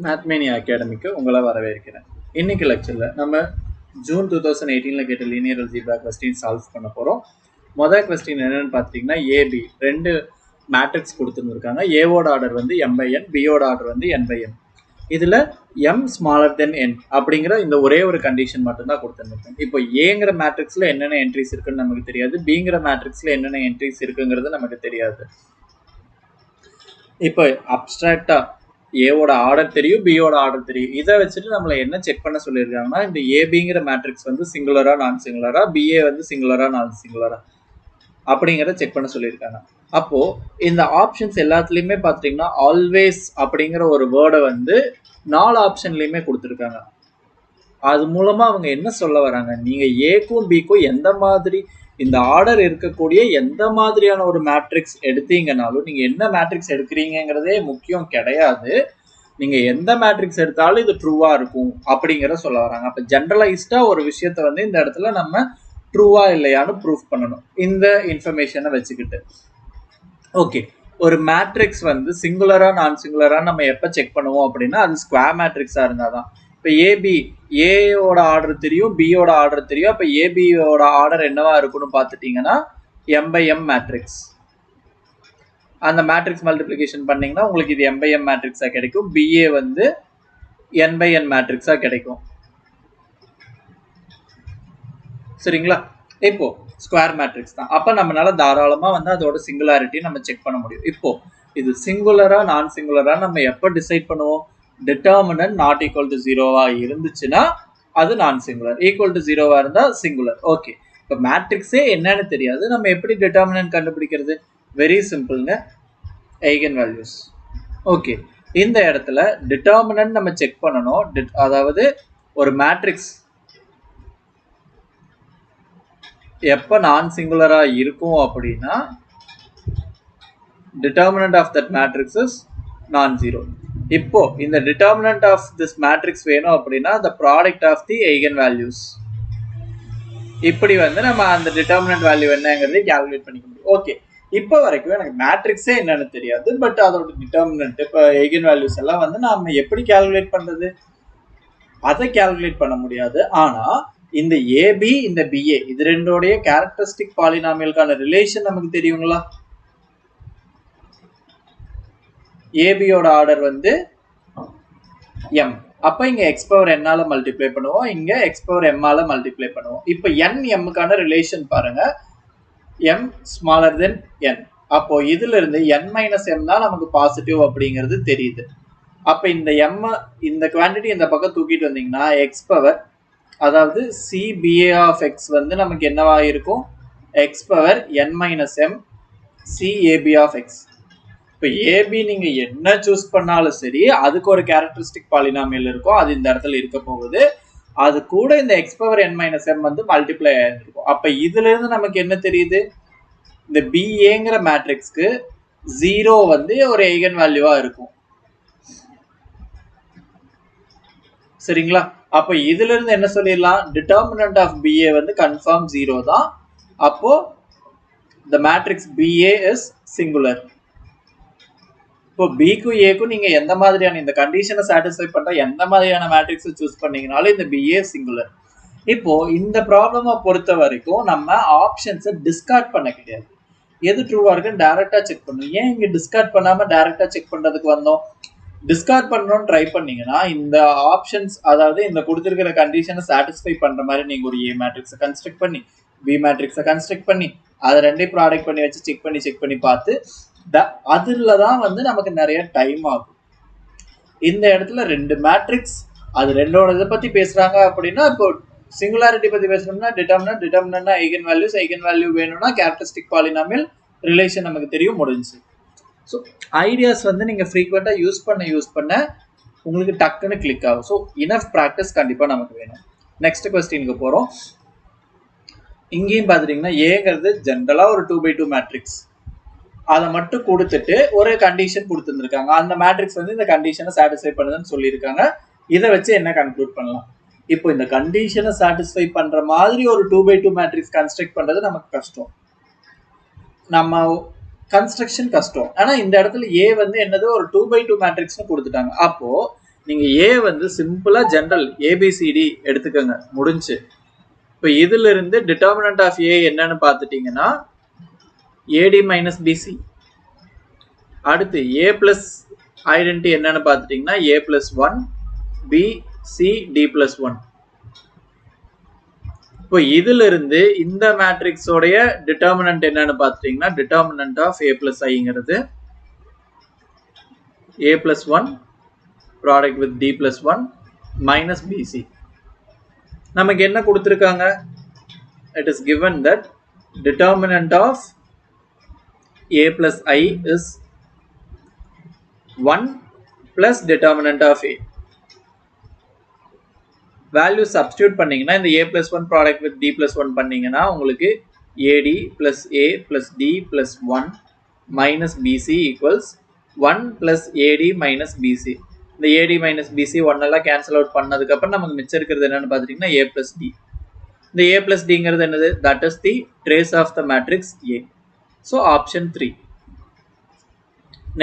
மேத்மேனியா அகாடமிக்கு உங்களை வரவேற்கிறேன். இன்னைக்கு லெக்சரில் நம்ம ஜூன் 2018 கேட்ட லீனியர் அல்ஜீப்ரா கொஸ்டின் சால்வ் பண்ண போகிறோம். முதல் கொஸ்டின் என்னென்னு பார்த்தீங்கன்னா, ஏபி ரெண்டு மேட்ரிக்ஸ் கொடுத்துருந்துருக்காங்க. ஏவோட ஆர்டர் வந்து M/n, பியோட ஆர்டர் வந்து N/m. இதில் M ஸ்மாலர் தென் N அப்படிங்கிற இந்த ஒரே ஒரு கண்டிஷன் மட்டும்தான் கொடுத்துருந்துருக்காங்க. இப்போ ஏங்கிற மேட்ரிக்ஸில் என்னென்ன என்ட்ரிஸ் இருக்குன்னு நமக்கு தெரியாது, பிங்கிற மேட்ரிக்ஸில் என்னென்ன என்ட்ரிஸ் இருக்குங்கிறது நமக்கு தெரியாது. இப்போ அப்ட்ராக்டா ஏவோட ஆர்டர் தெரியும், பியோட ஆர்டர் தெரியும். இதை வச்சுட்டு நம்மளை என்ன செக் பண்ண சொல்லியிருக்காங்கன்னா, இந்த ஏபிங்கிற மேட்ரிக்ஸ் வந்து சிங்குலரா நான் சிங்குலரா, பிஏ வந்து சிங்குலரா நான் சிங்குலரா அப்படிங்கிறத செக் பண்ண சொல்லியிருக்காங்க. அப்போ இந்த ஆப்ஷன்ஸ் எல்லாத்துலேயுமே பார்த்தீங்கன்னா ஆல்வேஸ் அப்படிங்கிற ஒரு வேர்டை வந்து 4 ஆப்ஷன்லையுமே கொடுத்துருக்காங்க. அது மூலமா அவங்க என்ன சொல்ல வராங்க, நீங்க ஏக்கும் பிக்கும் எந்த மாதிரி இந்த ஆர்டர் இருக்கக்கூடிய எந்த மாதிரியான ஒரு மேட்ரிக்ஸ் எடுத்தீங்கன்னாலும், நீங்க என்ன மேட்ரிக்ஸ் எடுக்கிறீங்கிறதே முக்கியம் கிடையாது, நீங்க எந்த மேட்ரிக்ஸ் எடுத்தாலும் இது ட்ரூவா இருக்கும் அப்படிங்கிறத சொல்ல வராங்க. அப்ப ஜென்ரலைஸ்டா ஒரு விஷயத்த வந்து இந்த இடத்துல நம்ம ட்ரூவா இல்லையான்னு ப்ரூஃப் பண்ணணும் இந்த இன்ஃபர்மேஷனை வச்சுக்கிட்டு. ஓகே, ஒரு மேட்ரிக்ஸ் வந்து சிங்குலரா நான் சிங்குலரா நம்ம எப்ப செக் பண்ணுவோம் அப்படின்னா, அது ஸ்கொயர் மேட்ரிக்ஸா இருந்தாதான். இப்போ ஏபி, ஏயோட ஆர்டர் தெரியும், பியோட ஆர்டர் தெரியும். அப்போ ஏபியோட ஆர்டர் என்னவா இருக்குன்னு பார்த்துட்டீங்கன்னா M/m மேட்ரிக்ஸ். அந்த மேட்ரிக்ஸ் மல்டிப்ளிகேஷன் பண்ணீங்கன்னா உங்களுக்கு இது M/m மேட்ரிக்ஸா கிடைக்கும், பிஏ வந்து N/n மேட்ரிக்ஸா கிடைக்கும். சரிங்களா? இப்போ ஸ்கொயர் மேட்ரிக்ஸ் தான். அப்போ நம்மளால தாராளமாக வந்து அதோட சிங்குலாரிட்டி நம்ம செக் பண்ண முடியும். இப்போ இது சிங்குலரா நான் சிங்குலரா நம்ம எப்போ டிசைட் பண்ணுவோம், டிட்டர்மினன்ட் நாட் ஈக்குவல் டு 0வா இருந்துச்சுன்னா அது நான் சிங்குலர், ஈக்குவல் டு 0வா இருந்தால் சிங்குலர். ஓகே, இப்போ மேட்ரிக்ஸே என்னன்னு தெரியாது, நம்ம எப்படி டிட்டர்மினன்ட் கண்டுபிடிக்கிறது? வெரி சிம்பிள்ங்க, ஐகன் வேல்யூஸ். ஓகே, இந்த இடத்துல டிட்டர்மினன்ட் நம்ம செக் பண்ணணும். அதாவது ஒரு மேட்ரிக்ஸ் எப்போ நான் சிங்குலரா இருக்கும் அப்படின்னா determinant of that matrix is non zero. இப்போ இந்த டிட்டர்மினன்ட் ஆஃப் திஸ் மேட்ரிக்ஸ் வேணும் அப்படின்னா the product of the eigen values. இப்படி வந்து நம்ம அந்த டிட்டர்மினன்ட் வேல்யூ என்னங்கிறதை கால்குலேட் பண்ணிக்க முடியும். ஓகே, இப்போ வரைக்கும் எனக்கு மேட்ரிக்ஸே என்னன்னு தெரியாது, பட் அதோட டிட்டர்மினன்ட் இப்போ ஐகன் வேல்யூஸ் எல்லாம் வந்து நாம எப்படி கால்குலேட் பண்றது, அதை கால்குலேட் பண்ண முடியாது. ஆனா இந்த ஏபி இந்த பிஏ இது ரெண்டோடைய கேரக்டரிஸ்டிக் பாலினாமியலுக்கான ரிலேஷன் நமக்கு தெரியுங்களா? ஏபியோட ஆர்டர் வந்து m. அப்ப இங்க எக்ஸ் பவர் என்னால மல்டிப்ளை பண்ணுவோம், இங்க எக்ஸ் பவர் எம்மால மல்டிப்ளை பண்ணுவோம். இப்ப n mக்கான ரிலேஷன் பாருங்க, m ஸ்மாலர் தென் n. அப்போ இதுல இருந்து n மைனஸ் m தான் நமக்கு பாசிட்டிவ் அப்படிங்கிறது தெரியுது. அப்ப இந்த m இந்த குவான்டிட்டி இந்த பக்கம் தூக்கிட்டு வந்தீங்கன்னா எக்ஸ் பவர், அதாவது CBA ஆஃப் எக்ஸ் வந்து நமக்கு என்னவா இருக்கும், x power n minus m CAB of x. இப்போ ஏபி நீங்க என்ன சூஸ் பண்ணாலும் சரி, அதுக்கு ஒரு கேரக்டரிஸ்டிக் பாலினாமியல் இருக்கும், அது இந்த இடத்துல இருக்க போகுது. அது கூட இந்த X power n minus m வந்து மல்டிப்ளை ஆயிருக்கும். அப்ப இதுல இருந்து நமக்கு என்ன தெரியுது, இந்த பிஏங்கிற மேட்ரிக்ஸ்க்கு 0 வந்து ஒரு ஐகன் வேல்யூவா இருக்கும். சரிங்களா? அப்ப இதுல இருந்து என்ன சொல்லிடலாம், டிட்டர்மினன்ட் ஆஃப் பிஏ வந்து கன்ஃபார்ம் 0 தான். அப்போ the matrix BA is singular. இப்போ பிக்கும் ஏக்கும் நீங்க எந்த மாதிரியான இந்த கண்டிஷனை சாட்டிஸ்ஃபை பண்ற எந்த மாதிரியான மேட்ரிக்ஸை சூஸ் பண்ணீங்கனாலும் இந்த பிஏ சிங்குலர். இப்போ இந்த ப்ராப்ளமை பொறுத்த வரைக்கும் நம்ம ஆப்ஷன்ஸை டிஸ்கார்ட் பண்ண கிடையாது, எது ட்ரூவா இருக்குன்னு டைரக்டா செக் பண்ணணும். ஏன் இங்க டிஸ்கார்ட் பண்ணாம டைரக்டா செக் பண்றதுக்கு வந்தோம்? டிஸ்கார்ட் பண்ணணும்னு ட்ரை பண்ணீங்கன்னா இந்த ஆப்ஷன்ஸ், அதாவது இந்த கொடுத்துருக்கிற கண்டிஷனை சாட்டிஸ்ஃபை பண்ற மாதிரி நீங்க ஒரு ஏ மேட்ரிக்ஸை கன்ஸ்ட்ரக்ட் பண்ணி பி மேட்ரிக்ஸை கன்ஸ்ட்ரக்ட் பண்ணி அதை ரெண்டையும் ப்ராடக்ட் பண்ணி வச்சு செக் பண்ணி பார்த்து அதுல தான் வந்து நமக்கு நிறைய டைம் ஆகும். இந்த இடத்துல ரெண்டு மேட்ரிக்ஸ் அது ரெண்டோட இதை பத்தி பேசுறாங்க அப்படின்னா, இப்போ சிங்குலாரிட்டி பத்தி பேசணும்னா டிட்டர்மினன்ட் ஐகன் வேல்யூ வேணும்னா கேரக்டரிஸ்டிக் பாலினாமியல் ரிலேஷன் நமக்கு தெரியும், முடிஞ்சு. ஸோ ஐடியாஸ் வந்து நீங்க ஃப்ரீக்வெண்டா யூஸ் பண்ண உங்களுக்கு டக்குன்னு கிளிக் ஆகும். ஸோ இனஃப் ப்ராக்டிஸ் கண்டிப்பா நமக்கு வேணும். நெக்ஸ்ட் கொஸ்டினுக்கு போறோம். இங்கேயும் பாத்துட்டீங்கன்னா ஏங்கிறது ஜென்ரலா ஒரு 2/2 மேட்ரிக்ஸ், அதை மட்டும் கொடுத்துட்டு ஒரு கண்டிஷன் கொடுத்துருக்காங்க. அந்த மேட்ரிக்ஸ் வந்து இந்த கண்டிஷனை சாட்டிஸ்ஃபை பண்ணுதுன்னு சொல்லியிருக்காங்க. இதை வச்சு என்ன கன்க்ளூட் பண்ணலாம், இப்போ இந்த கண்டிஷனை சாட்டிஸ்ஃபை பண்ற மாதிரி ஒரு 2/2 மேட்ரிக்ஸ் கன்ஸ்ட்ரக்ட் பண்றது நமக்கு கஷ்டம், நம்ம கன்ஸ்ட்ரக்ஷன் கஷ்டம். ஆனா இந்த இடத்துல ஏ வந்து என்னது ஒரு 2/2 மேட்ரிக்ஸ்னு கொடுத்துட்டாங்க. அப்போ நீங்க A வந்து சிம்பிளா ஜெனரல் ABCD எடுத்துக்கங்க, முடிஞ்சு. இப்போ இதுல இருந்து டிட்டர்மினன்ட் ஆஃப் A என்னன்னு பார்த்துட்டீங்கன்னா AD மைனஸ் BC. அடுத்து A பிளஸ் ஐடென்டி என்னன்னு பார்த்துட்டீங்கன்னா A plus 1 B C D plus 1. இப்போ இதுல இருந்து இந்த மேட்ரிக்ஸோடைய டிட்டர்மினன்ட் என்னன்னு பார்த்துட்டீங்கன்னா டிட்டர்மினன்ட் ஆஃப் A பிளஸ் ஐங்கிறது A plus 1 product with D plus 1 minus BC. நமக்கு என்ன கொடுத்திருக்காங்க? It is given that determinant of A plus I is 1 plus determinant of A. Value substitute பண்ணீங்கன்னா இந்த A plus 1 product with D plus 1 பண்ணீங்கன்னா உங்களுக்கு AD plus A plus D plus 1 minus BC equals 1 plus AD minus BC. இந்த AD minus BC 1 எல்லாம் cancel out பண்ணதுக்கு அப்புறம் நமக்கு மிச்சம் இருக்கிறது என்னன்னு பார்த்துட்டீங்கன்னா A plus D. இந்த A plus Dங்கிறது என்னது? That is the trace of the matrix A. So option 3.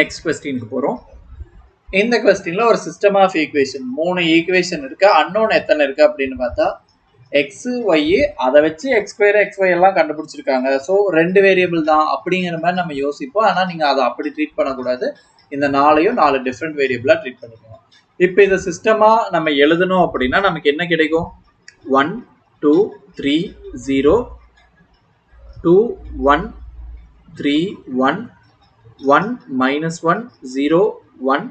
Next question க்கு போறோம். இந்த கொஸ்டின்ல ஒரு சிஸ்டம் ஆஃப் ஈக்குவேஷன் 3 ஈக்குவேஷன் இருக்கு. அன்னோன் எத்தனை இருக்கு அப்படின்னு பார்த்தா x y, அதை வச்சு x ஸ்கொயர் xy எல்லாம் கண்டுபிடிச்சிருக்காங்க. ஸோ 2 வேரியபிள் தான் அப்படிங்கிற மாதிரி நம்ம யோசிப்போம். ஆனால் நீங்கள் அதை அப்படி ட்ரீட் பண்ணக்கூடாது. இந்த 4 டிஃப்ரெண்ட் வேரியபிளாக ட்ரீட் பண்ணிக்கணும். இப்போ இதை சிஸ்டமாக நம்ம எழுதணும் அப்படின்னா நமக்கு என்ன கிடைக்கும்? 1 2 3 0 2 1 3 1 1 minus 1 0 1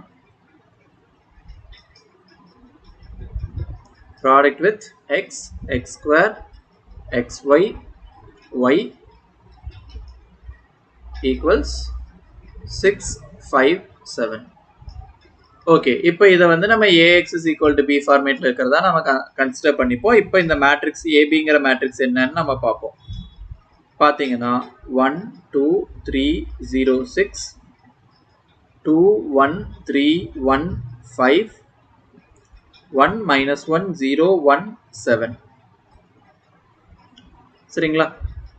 product with x, x square, xy, y equals 6 5 7. Okay, இப்போ இதை வந்து நம்ம AX is equal to B ஃபார்மேட்டில் இருக்கிறதா நம்ம கன்சிடர் பண்ணிப்போம். இப்போ இந்த மேட்ரிக்ஸ் ABங்கிற மேட்ரிக்ஸ் என்னன்னு நம்ம பார்ப்போம். பார்த்தீங்கன்னா 1 2 3 0 6 2 1 3 1 5 1 minus 1 0 1 7. சரிங்களா?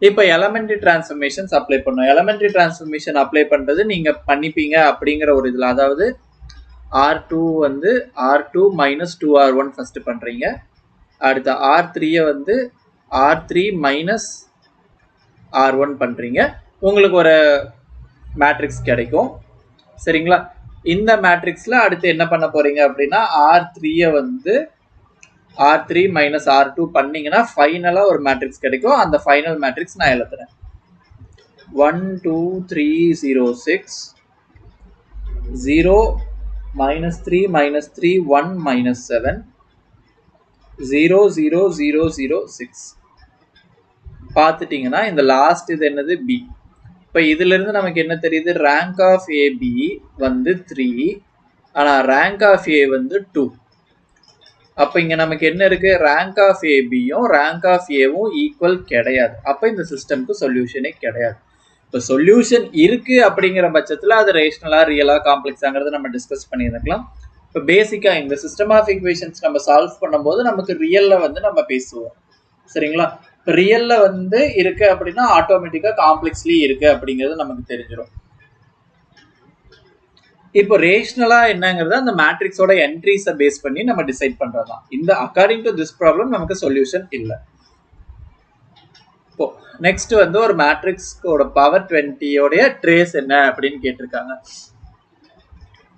இப்போ எலமெண்ட்ரி டிரான்ஸ்ஃபர்மேஷன்ஸ் அப்ளை பண்ணோம். எலமெண்ட்ரி டிரான்ஸ்ஃபர்மேஷன் அப்ளை பண்ணுறது நீங்கள் பண்ணிப்பீங்க அப்படிங்கிற ஒரு இதில், அதாவது R2 வந்து R2 மைனஸ் 2R1 ஃபர்ஸ்ட் பண்ணுறீங்க. அடுத்த R3 வந்து R3 மைனஸ் R1 பண்ணுறீங்க. உங்களுக்கு ஒரு மேட்ரிக்ஸ் கிடைக்கும். சரிங்களா? இந்த மேட்ரிக்ஸில் அடுத்து என்ன பண்ண போறீங்க அப்படின்னா R3 வந்து R3 மைனஸ் R2 பண்ணீங்கன்னா ஃபைனலாக ஒரு மேட்ரிக்ஸ் கிடைக்கும். அந்த ஃபைனல் மேட்ரிக்ஸ் நான் எழுதுறேன். 1 2 3 0 6 0 minus 3 minus 3 1 minus 7 0 0 0 0 6. பார்த்துட்டீங்கன்னா இந்த லாஸ்ட் இது என்னது? B. இப்போ இதுல இருந்து நமக்கு என்ன தெரியுது? ரேங்க் ஆஃப் AB வந்து 3, ஆனால் ரேங்க் ஆஃப் A வந்து 2. அப்போ இங்கே நமக்கு என்ன இருக்கு? ரேங்க் ஆஃப் ABயும் ரேங்க் ஆஃப் Aவும் ஈக்குவல் கிடையாது. அப்போ இந்த சிஸ்டம்க்கு சொல்யூஷனே கிடையாது. இப்போ சொல்யூஷன் இருக்கு அப்படிங்கிற பட்சத்தில் அது ரேஷனலா ரியலா காம்ப்ளெக்ஸாங்கிறத நம்ம டிஸ்கஸ் பண்ணியிருக்கலாம். இப்போ பேசிக்காக இந்த சிஸ்டம் ஆஃப் ஈக்குவேஷன்ஸ் நம்ம சால்வ் பண்ணும்போது நமக்கு ரியல்ல வந்து நம்ம பேசுவோம். சரிங்களா? இப்போ ரியல்ல வந்து இருக்கு அப்படின்னா ஆட்டோமேட்டிக்காக காம்ப்ளெக்ஸ்லி இருக்கு அப்படிங்கிறது நமக்கு தெரிஞ்சிடும். இப்போ ரேஷனலா என்னங்கிறது அந்த மேட்ரிக்ஸோட என்ட்ரிஸை பேஸ் பண்ணி நம்ம டிசைட் பண்றதுதான். இந்த அக்கார்டிங் டு திஸ் ப்ராப்ளம் நமக்கு சொல்யூஷன் இல்லை. இப்போ நெக்ஸ்ட் வந்து ஒரு மேட்ரிக்ஸோட பவர் 20 ட்ரேஸ் என்ன அப்படின்னு கேட்டிருக்காங்க.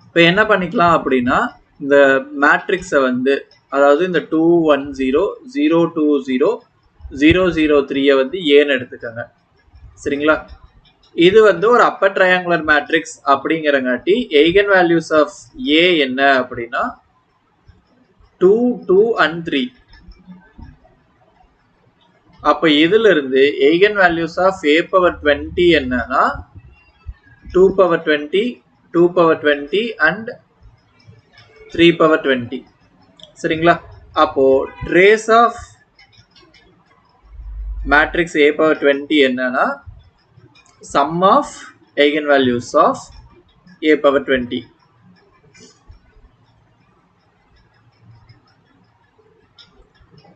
இப்போ என்ன பண்ணிக்கலாம் அப்படின்னா இந்த மேட்ரிக்ஸை வந்து, அதாவது இந்த 2 1 0 0 2 0 0 0 3 வந்து ஏன்னு எடுத்துக்கோங்க. சரிங்களா? இது வந்து ஒரு அப்பர் ட்ரையாங்குலர் மேட்ரிக்ஸ் அப்படிங்கிறங்காட்டி எய்கன் வேல்யூஸ் ஆஃப் A என்ன அப்படின்னா 2 2 and 3. அப்போ இதுல இருந்து eigen values of A power 20 என்னன்னா 2 பவர் 20 2 பவர் 20 and 3 பவர் 20. சரிங்களா? அப்போ trace of matrix A power 20 என்னன்னா sum of eigenvalues of A power 20.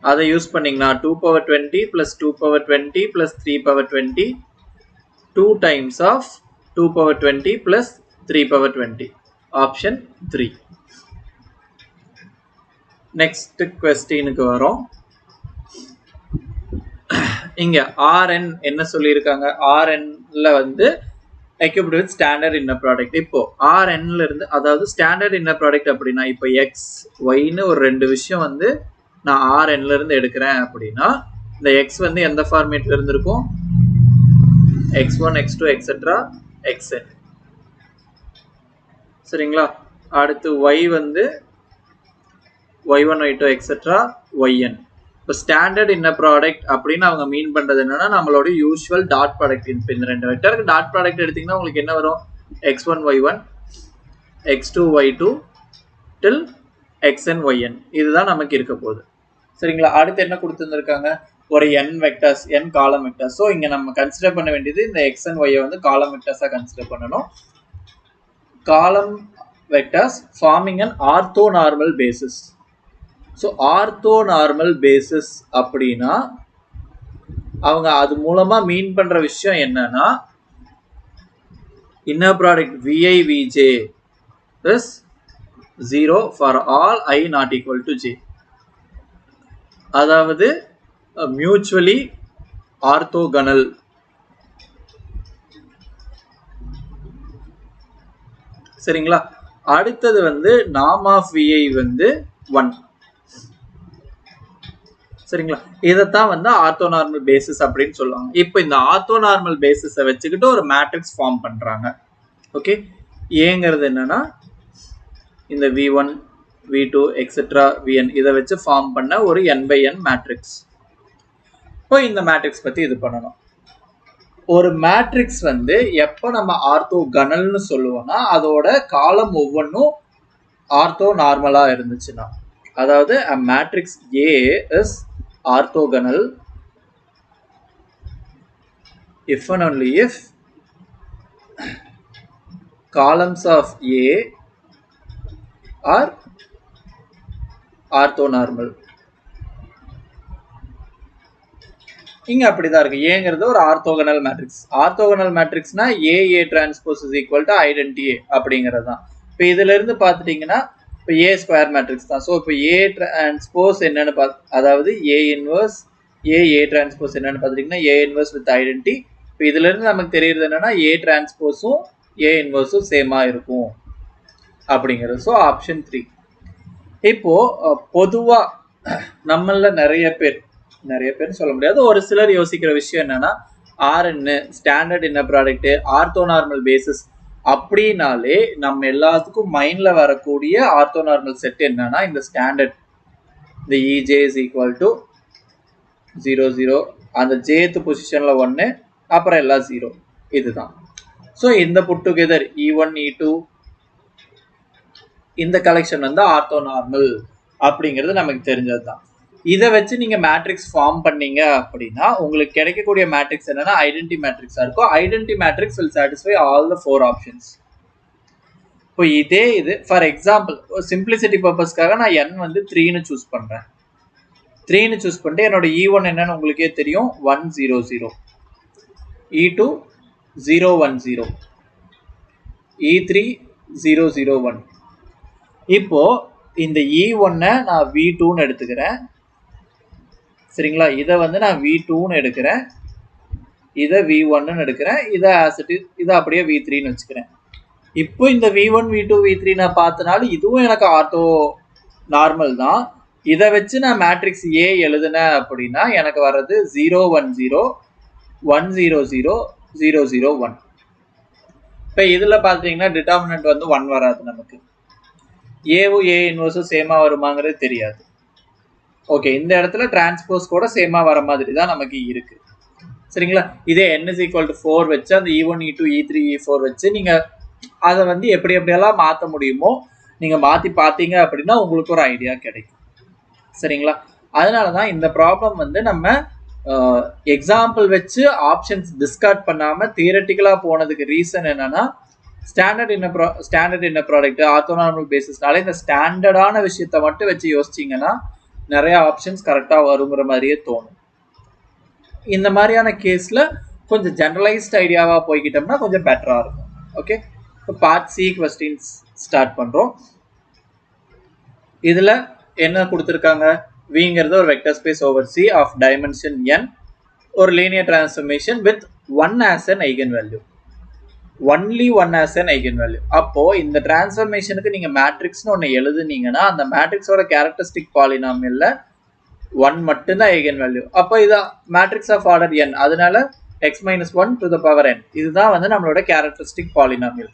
அதை யூஸ் பண்ணீங்கன்னா 2 power 20 plus 2 power 20 plus 3 power 20 2 times of 2 power 20 plus 3 power 20. Option 3. Next கொஸ்டினுக்கு வரோம். இங்க Rn என்ன சொல்லியிருக்காங்க? Rnல வந்து equipped with standard inner product. இப்போ Rnல இருந்து, அதாவது ஸ்டாண்டர்ட் இன்னர் ப்ராடக்ட் அப்படின்னா, இப்போ எக்ஸ் ஒய்னு ஒரு ரெண்டு விஷயம் வந்து நான் Rnல இருந்து எடுக்கிறேன் அப்படின்னா, இந்த எக்ஸ் வந்து எந்த ஃபார்மேட்ல இருந்து இருக்கும்? x1 x2 etcetera xn. சரிங்களா? அடுத்து y வந்து y1 y2 எக்ஸெட்ரா yn. இப்போ ஸ்டாண்டர்ட் இன்னர் ப்ராடக்ட் அப்படின்னு அவங்க மீன் பண்றது என்னன்னா, நம்மளோட யூஸ்வல் டாட் ப்ராடக்ட். இப்போ இந்த ரெண்டு வெக்டருக்கு டாட் ப்ராடக்ட் எடுத்தீங்கன்னா உங்களுக்கு என்ன வரும்? x1 y1 x2 y2 till xn yn. இதுதான் நமக்கு இருக்க போகுது. சரிங்களா? அடுத்து என்ன கொடுத்துருக்காங்க? ஒரு n வெக்டர்ஸ், n காலம் வெக்டர்ஸ். ஸோ இங்க நம்ம கன்சிடர் பண்ண வேண்டியது இந்த xn y வந்து காலம் வெக்டர்ஸா கன்சிடர் பண்ணணும். Column vectors forming an orthonormal basis. So orthonormal basis அப்படின்னா அவங்க அது மூலமா மீன் பண்ற விஷயம் என்னன்னா, inner product vi vj is 0 for all I not equal to j. அதாவது மியூச்சுவலி ஆர்த்தோகனல். சரிங்களா? அடுத்தது வந்து நார்ம் ஆஃப் vi வந்து 1. சரிங்களா? இதைத்தான் வந்து ஆர்த்தோனார்மல் பேசிஸ் அப்படின்னு சொல்லுவாங்க. இப்போ இந்த ஆர்த்தோனார்மல் பேசிஸை வச்சுக்கிட்டு ஒரு மேட்ரிக்ஸ் ஃபார்ம் பண்றாங்க. ஓகே, ஏங்கிறது என்னன்னா இந்த v1 v2 எக்ஸெட்ரா vn இதை வச்சு ஃபார்ம் பண்ண ஒரு n by n மேட்ரிக்ஸ். இப்போ இந்த மேட்ரிக்ஸ் பத்தி இது பண்ணணும். ஒரு மேட்ரிக்ஸ் வந்து எப்போ நம்ம ஆர்த்தோகனல்னு சொல்லுவோம்னா, அதோட காலம் ஒவ்வொன்றும் ஆர்த்தோ நார்மலா இருந்துச்சுன்னா, அதாவது a matrix A is orthogonal if and only if columns of A are orthonormal. இங்க அப்படிதான் இருக்கு. ஏங்கிறது ஒரு ஆர்த்தோகனல் மேட்ரிக்ஸ். ஆர்த்தோகனல் மேட்ரிக்ஸ்னா A transpose is equal to identity A அப்படிங்கிறது தான். இப்போ இதுல இருந்து பார்த்துட்டீங்கன்னா இப்போ A ஸ்கொயர் மேட்ரிக்ஸ் தான். ஸோ இப்போ A டிரான்ஸ்போஸ் என்னன்னு அதாவது A இன்வர்ஸ் A டிரான்ஸ்போஸ் என்னன்னு பார்த்துட்டீங்கன்னா A இன்வர்ஸ் வித் ஐடென்டி. இப்போ இதுல இருந்து நமக்கு தெரியுது என்னன்னா A டிரான்ஸ்போஸும் A இன்வர்ஸும் சேமா இருக்கும் அப்படிங்கிறது. So option 3. இப்போ பொதுவா நம்மள நிறைய பேர் சொல்ல முடியாது, ஒரு சிலர் யோசிக்கிற விஷயம் என்னன்னா, Rn standard inner product orthonormal basis அப்படின்னாலே நம்ம எல்லாத்துக்கும் மைண்ட்ல வரக்கூடிய ஆர்த்தோனார்மல் செட் என்னன்னா இந்த ஸ்டாண்டர்ட், இந்த EJ is equal to 0 0, அந்த jth பொசிஷன்ல 1, அப்புறம் எல்லாம் 0, இதுதான். ஸோ இந்த புட் டுகெதர் E1 E2 இந்த கலெக்ஷன் வந்து ஆர்த்தோனார்மல் அப்படிங்கிறது நமக்கு தெரிஞ்சது தான். இதை வச்சு நீங்க மேட்ரிக்ஸ் ஃபார்ம் பண்ணீங்க அப்படின்னா உங்களுக்கு கிடைக்கக்கூடிய மேட்ரிக்ஸ் என்னன்னா ஐடென்டி மேட்ரிக்ஸா இருக்கும். Identity matrix will satisfy all the 4 options. இப்போ இதே இது ஃபார் எக்ஸாம்பிள் சிம்பிளிசிட்டி பர்பஸ்க்காக நான் n வந்து 3ன்னு சூஸ் பண்றேன். 3ன்னு சூஸ் பண்ணிட்டு என்னோட E1 என்னன்னு உங்களுக்கே தெரியும், 1 0 0, E2 0 1 0, E3 0 0 1. இப்போ இந்த E1 நான் V2ன்னு எடுத்துக்கிறேன். சரிங்களா? இதை வந்து நான் V2ன்னு எடுக்கிறேன், இதை V1ன்னு எடுக்கிறேன், இதை அப்படியே V3ன்னு வச்சுக்கிறேன். இப்போ இந்த V1 V2 V3 நான் பார்த்தனாலும் இதுவும் எனக்கு ஆர்த்தோ நார்மல் தான். இதை வச்சு நான் மேட்ரிக்ஸ் A எழுதுனேன் அப்படின்னா எனக்கு வர்றது 0 1 0 1 0 0 0 0 1. இப்போ இதுல பார்த்தீங்கன்னா டிட்டர்மினன்ட் வந்து 1 வராது. நமக்கு ஏவும் A இன்வர்ஸும் சேமா வருமாங்கிறது தெரியாது. ஓகே, இந்த இடத்துல டிரான்ஸ்போஸ் கூட சேமா வர மாதிரி தான் நமக்கு இருக்கு. சரிங்களா? இதே n is equal to 4 வச்சு அந்த E1 E2 E3 E4 வச்சு நீங்க அதை வந்து எப்படியெல்லாம் மாற்ற முடியுமோ நீங்க மாற்றி பார்த்தீங்க அப்படின்னா உங்களுக்கு ஒரு ஐடியா கிடைக்கும். சரிங்களா? அதனால தான் இந்த ப்ராப்ளம் வந்து நம்ம எக்ஸாம்பிள் வச்சு ஆப்ஷன்ஸ் டிஸ்கார்ட் பண்ணாம தியரட்டிக்கலா போனதுக்கு ரீசன் என்னன்னா, ஸ்டாண்டர்ட் இன்னர் ப்ராடக்ட் ஆர்த்தோனார்மல் பேசிஸ்னால இந்த ஸ்டாண்டர்டான விஷயத்த மட்டும் வச்சு யோசிச்சிங்கன்னா நிறைய ஆப்ஷன்ஸ் கரெக்டாக வருங்கிற மாதிரியே தோணும். இந்த மாதிரியான கேஸில் கொஞ்சம் ஜெனரலைஸ்ட் ஐடியாவாக போய்கிட்டோம்னா கொஞ்சம் பெட்டராக இருக்கும். ஓகே, இப்போ பார்ட் சி கொஸ்டின்ஸ் ஸ்டார்ட் பண்ணுறோம். இதில் என்ன கொடுத்துருக்காங்க, விங்கிறது ஒரு vector space over C of dimension n, ஒரு linear transformation with 1 as an eigenvalue, only 1 as an eigenvalue. அப்போ இந்த டிரான்ஸ்ஃபர்மேஷனுக்கு நீங்க மேட்ரிக்ஸ்னு ஒன்று எழுதுனீங்கன்னா அந்த மேட்ரிக்ஸோட கேரக்டரிஸ்டிக் பாலினாமியல்ல 1 மட்டும்தான் eigenvalue. அப்போ இதான் மேட்ரிக்ஸ் ஆஃப் ஆர்டர் n, அதனால x minus 1 to the power n, இதுதான் வந்து நம்மளோட கேரக்டரிஸ்டிக் பாலினாமியல்.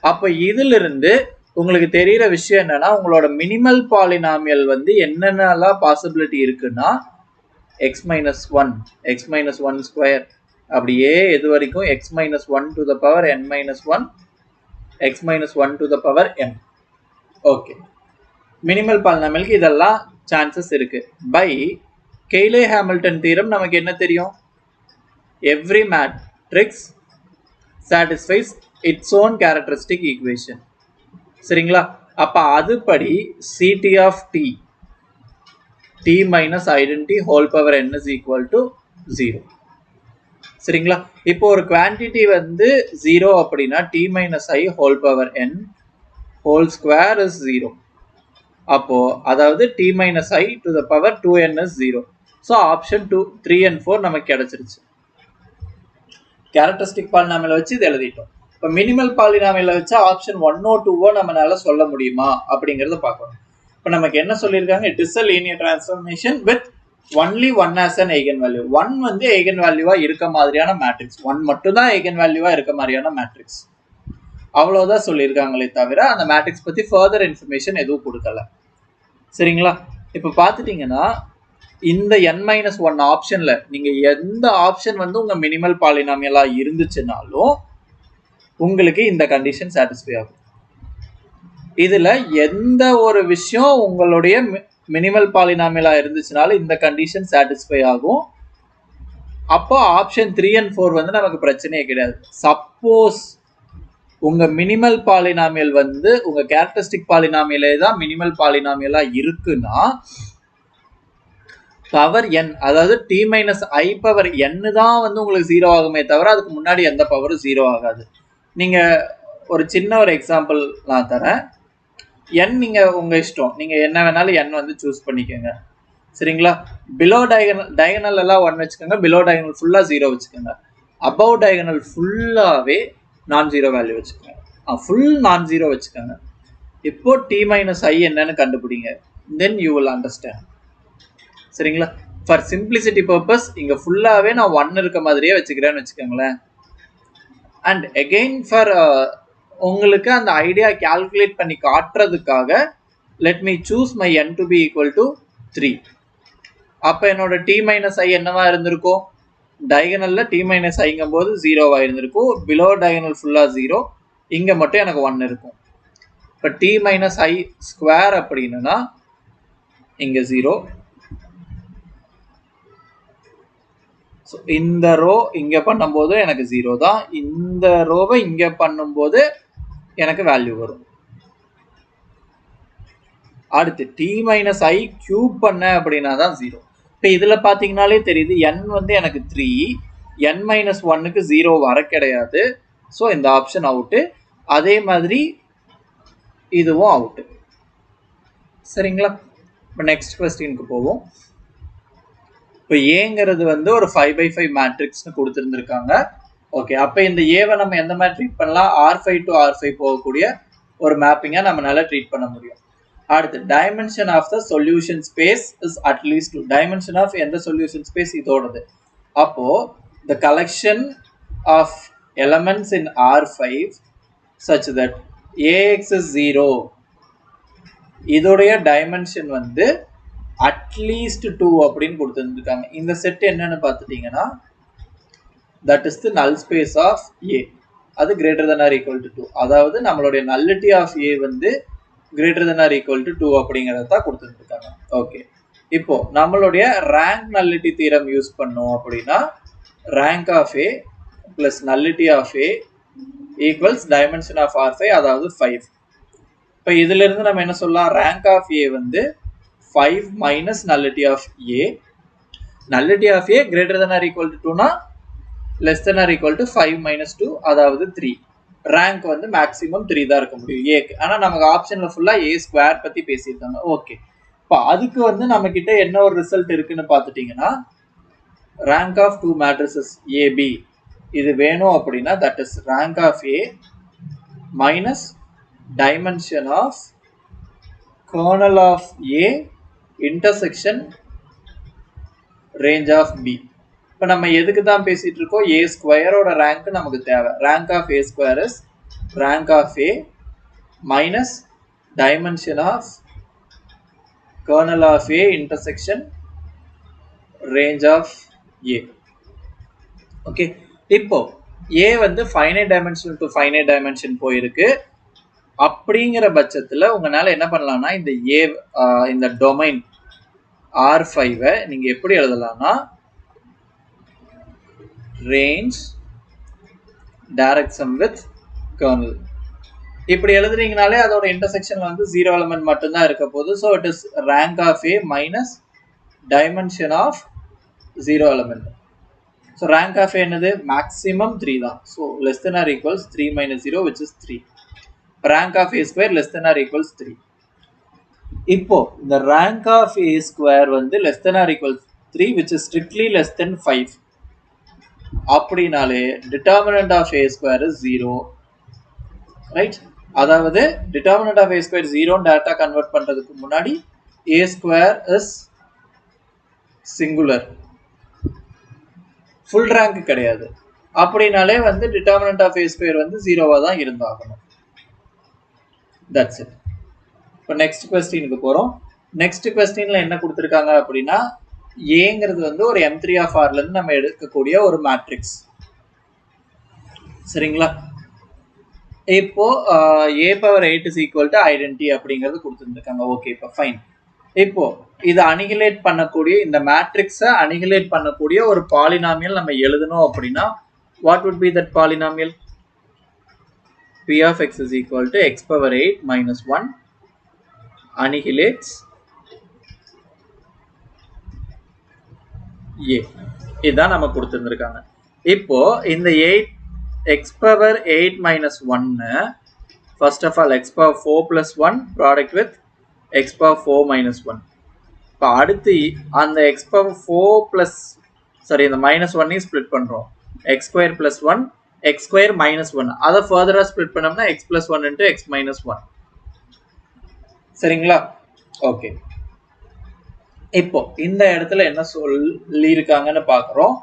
அப்போ இதிலிருந்து உங்களுக்கு தெரிகிற விஷயம் என்னன்னா, உங்களோட மினிமல் பாலினாமியல் வந்து என்னென்னலாம் பாசிபிலிட்டி இருக்குன்னா x minus 1, x minus 1 square, அப்படியே எது வரைக்கும் x minus 1 to the power n minus 1, x minus 1 to the power n. ஓகே, மினிமல் பாலினாமியலுக்கு இதெல்லாம் சான்சஸ் இருக்கு. பை கெய்லே ஹாமில்டன் தியரம் நமக்கு என்ன தெரியும், every matrix satisfies its own characteristic equation. சரிங்களா? அப்ப அதுபடி ct of t, t minus identity whole power n is equal to 0. சரிங்களா? இப்போ ஒரு குவான்டிட்டி வந்து 0 அப்படின்னா t minus i whole power n whole square is 0. அப்போ அதாவது t minus i to the power 2n is 0. So option 2, 3 and 4 நமக்கு கிடைச்சிருச்சு. Characteristic பாலினாமியலை வச்சு இது எழுதிட்டோம். இப்போ மினிமல் பாலினாமியலை வச்சா ஆப்ஷன் 1 or 2 நம்மளால சொல்ல முடியுமா அப்படிங்கிறத பார்க்கணும். இப்போ நமக்கு என்ன சொல்லியிருக்காங்க, it is a linear transformation with only 1 as an eigenvalue. 1 வந்து eigen வேல்யூவா இருக்க மாதிரியான மேட்ரிக்ஸ், 1 மட்டும் தான் eigen வேல்யூவா இருக்க மாதிரியான மேட்ரிக்ஸ், அவ்வளவுதான் சொல்லியிருக்காங்களே தவிர அந்த மேட்ரிக்ஸ் பத்தி ஃபர்தர் இன்ஃபர்மேஷன் எதுவும் கொடுக்கல. சரிங்களா? இப்போ பார்த்துட்டீங்கன்னா இந்த n-1 ஆப்ஷன்ல நீங்க எந்த ஆப்ஷன் வந்து உங்க மினிமல் பாலினாமியலா இருந்துச்சுனாலும் உங்களுக்கு இந்த கண்டிஷன் சாட்டிஸ்ஃபை ஆகும். இதுல எந்த ஒரு விஷயம் உங்களுடைய மினிமல் பாலினாமியலா இருந்துச்சுனாலும் இந்த கண்டிஷன் சாட்டிஸ்ஃபை ஆகும். அப்போ ஆப்ஷன் 3 and 4 வந்து நமக்கு பிரச்சனையே கிடையாது. சப்போஸ் உங்க மினிமல் பாலினாமியல் வந்து உங்க கேரக்டரிஸ்டிக் பாலினாமியலே தான் மினிமல் பாலினாமியலா இருக்குன்னா பவர் n, அதாவது t minus i power n தான் வந்து உங்களுக்கு 0 ஆகுமே தவிர அதுக்கு முன்னாடி எந்த பவரும் 0 ஆகாது. நீங்க ஒரு சின்ன ஒரு எக்ஸாம்பிள் நான் தரேன். n நீங்க உங்க இஷ்டம், நீங்க என்ன வேணாலும் n வந்து சூஸ் பண்ணிக்கோங்க. சரிங்களா? பிலோ டயகனல் எல்லாம் 1 வச்சுக்கோங்க, பிலோ டயகனல் ஃபுல்லா 0 வச்சுக்கோங்க, அபவ் டயகனல் ஃபுல்லாவே நான் ஜீரோ வேல்யூ வச்சுக்கோங்க, ஃபுல் நான் ஜீரோ வச்சுக்கோங்க. இப்போ t minus i என்னன்னு கண்டுபிடிங்க, தென் யூ வில் அண்டர்ஸ்டாண்ட். சரிங்களா? ஃபார் சிம்பிளிசிட்டி பர்பஸ் இங்க ஃபுல்லாவே நான் 1 இருக்க மாதிரியே வச்சுக்கிறேன்னு வச்சுக்கோங்களேன். அண்ட் அகெயின் ஃபார் உங்களுக்கு அந்த ஐடியா கால்குலேட் பண்ணி காட்டுறதுக்காக let me choose my n to be equal to 3. அப்போ என்னோட t minus i என்னவா இருந்திருக்கும், டயகனல்ல t minus iங்கும் போது 0வா இருந்திருக்கும், பிலோ டயகனல் ஃபுல்லா 0, இங்க மட்டும் எனக்கு 1 இருக்கும். இப்போ t minus i ஸ்கொயர் அப்படின்னா இங்க 0. ஸோ இந்த ரோ இங்கே பண்ணும்போது எனக்கு 0 தான், இந்த ரோவை இங்கே பண்ணும்போது எனக்கு வேல்யூ வரும். அடுத்து t minus i கியூப் பண்ண அப்படின்னா தான் 0. இப்போ இதில் பார்த்தீங்கன்னாலே தெரியுது n வந்து எனக்கு 3, n minus 1க்கு 0 வர கிடையாது. ஸோ இந்த ஆப்ஷன் அவுட்டு, அதே மாதிரி இதுவும் அவுட்டு. சரிங்களா? இப்போ நெக்ஸ்ட் கொஸ்டினுக்கு போவோம். இப்போ ஏங்கிறது வந்து ஒரு 5x5 மேட்ரிக்ஸ்னு கொடுத்துருந்துருக்காங்க. ஓகே, அப்போ இந்த ஏவை நம்ம எந்த மாதிரி ட்ரீட் பண்ணலாம், R5 to R5 போகக்கூடிய ஒரு மேப்பிங்காக நம்மளால ட்ரீட் பண்ண முடியும். அடுத்து dimension of the solution space is at least 2. Dimension of எந்த சொல்யூஷன் ஸ்பேஸ் இதோடது. அப்போ the collection of elements in R5 such that AX is 0, இதோடைய டைமென்ஷன் வந்து அட்லீஸ்ட் 2 அப்படின்னு கொடுத்துருந்துருக்காங்க. இந்த செட் என்னன்னு பார்த்துட்டீங்கன்னா that is the null space of A, அது greater than or equal to 2. அதாவது நம்மளுடைய நல்லிட்டி ஆஃப் ஏ வந்து greater than or equal to 2 அப்படிங்கிறத தான் கொடுத்துருந்துருக்காங்க. ஓகே, இப்போ நம்மளுடைய ரேங்க் நல்லிட்டி தியரம் யூஸ் பண்ணோம் அப்படின்னா rank of A plus nullity of A equals dimension of R5, அதாவது 5. இப்போ இதுல இருந்து நம்ம என்ன சொல்லலாம், ரேங்க் ஆஃப் ஏ வந்து 5 minus nullity of A. Nullity of A greater than or equal to 2 na less than or equal to 5 minus 2, அதாவது 3. Rank வந்து மேக்ஸிமம் 3 தான் இருக்க முடியும் ஏக்கு. ஆனால் நமக்கு ஆப்ஷனில் ஃபுல்லாக ஏ ஸ்கொயர் பற்றி பேசியிருக்காங்க. ஓகே, இப்போ அதுக்கு வந்து நம்ம கிட்ட என்ன ஒரு ரிசல்ட் இருக்குன்னு பார்த்துட்டீங்கன்னா rank of two matrices AB இது வேணும் அப்படின்னா that is rank of A minus dimension of kernel of A intersection range of B. இப்போ நம்ம எதுக்கு தான் பேசிட்டு இருக்கோம், ஏ ஸ்கொயரோட ரேங்க் நமக்கு தேவை. Rank of A square is rank of A minus dimension of kernel of A intersection range of A. Okay, இப்போ A வந்து finite dimension to finite dimension போயிருக்கு. அப்படிங்கிற பட்சத்தில் உங்களால் என்ன பண்ணலாம்னா இந்த A இந்த டொமைன் R5 நீங்க எப்படி எழுதலாம்னா range direct sum with kernel. இப்படி எழுதுறீங்கனாலே அதோட இன்டர்செக்ஷன்ல வந்து 0 எலிமெண்ட் மட்டும் தான் இருக்க போகுது. So it is rank of A minus dimension of 0 element. So rank of A என்னது, மேக்ஸிமம் 3 தான். So less than or equals 3 minus 0 which is 3. Rank of A square less than or equals 3. இப்போ இந்த rank of A square வந்து less than or equals 3 which is strictly less than 5. அப்படினாலே determinant of A square is 0. Right, அதாவது determinant of A square 0 டேரக்டா convert பண்றதுக்கு முன்னாடி A square is singular, full rank கிடையாது. அப்படினாலே வந்து டிட்டர்மினன்ட் ஆஃப் ஏ ஸ்கொயர் வந்து 0வா தான் இருந்தாகணும். That's it. இப்போ நெக்ஸ்ட் கொஸ்டினுக்கு போறோம். நெக்ஸ்ட் கொஸ்டின்ல என்ன கொடுத்துருக்காங்க அப்படின்னா ஏங்கிறது வந்து ஒரு M3 of Rல இருந்து நம்ம எடுக்கக்கூடிய ஒரு மேட்ரிக்ஸ். சரிங்களா, இப்போ a⁴ is equal to identity அப்படிங்கிறது கொடுத்துருக்காங்க. ஓகே, இப்போ ஃபைன். இப்போ இது அனிகுலேட் பண்ணக்கூடிய இந்த மேட்ரிக்ஸை அனிகுலேட் பண்ணக்கூடிய ஒரு பாலினாமியல் நம்ம எழுதணும் அப்படின்னா what would be that polynomial? p of x is equal to x⁴ minus 1 annihilates a. இதுதான் நம்ம கொடுத்துருந்துருக்காங்க. இப்போ இந்த x⁴ minus 1 first of all x⁴ plus 1 product with x⁴ minus 1. இப்போ அடுத்து அந்த x⁴ plus இந்த minus 1 ஸ்பிளிட் பண்றோம். x² plus 1 x² minus 1 அதை ஃபர்தரா ஸ்பிளிட் பண்ணோம்னா x plus 1 into x minus 1. சரிங்களா, ஓகே. இப்போ இந்த இடத்துல என்ன சொல்லி இருக்காங்கன்னு பார்க்குறோம்.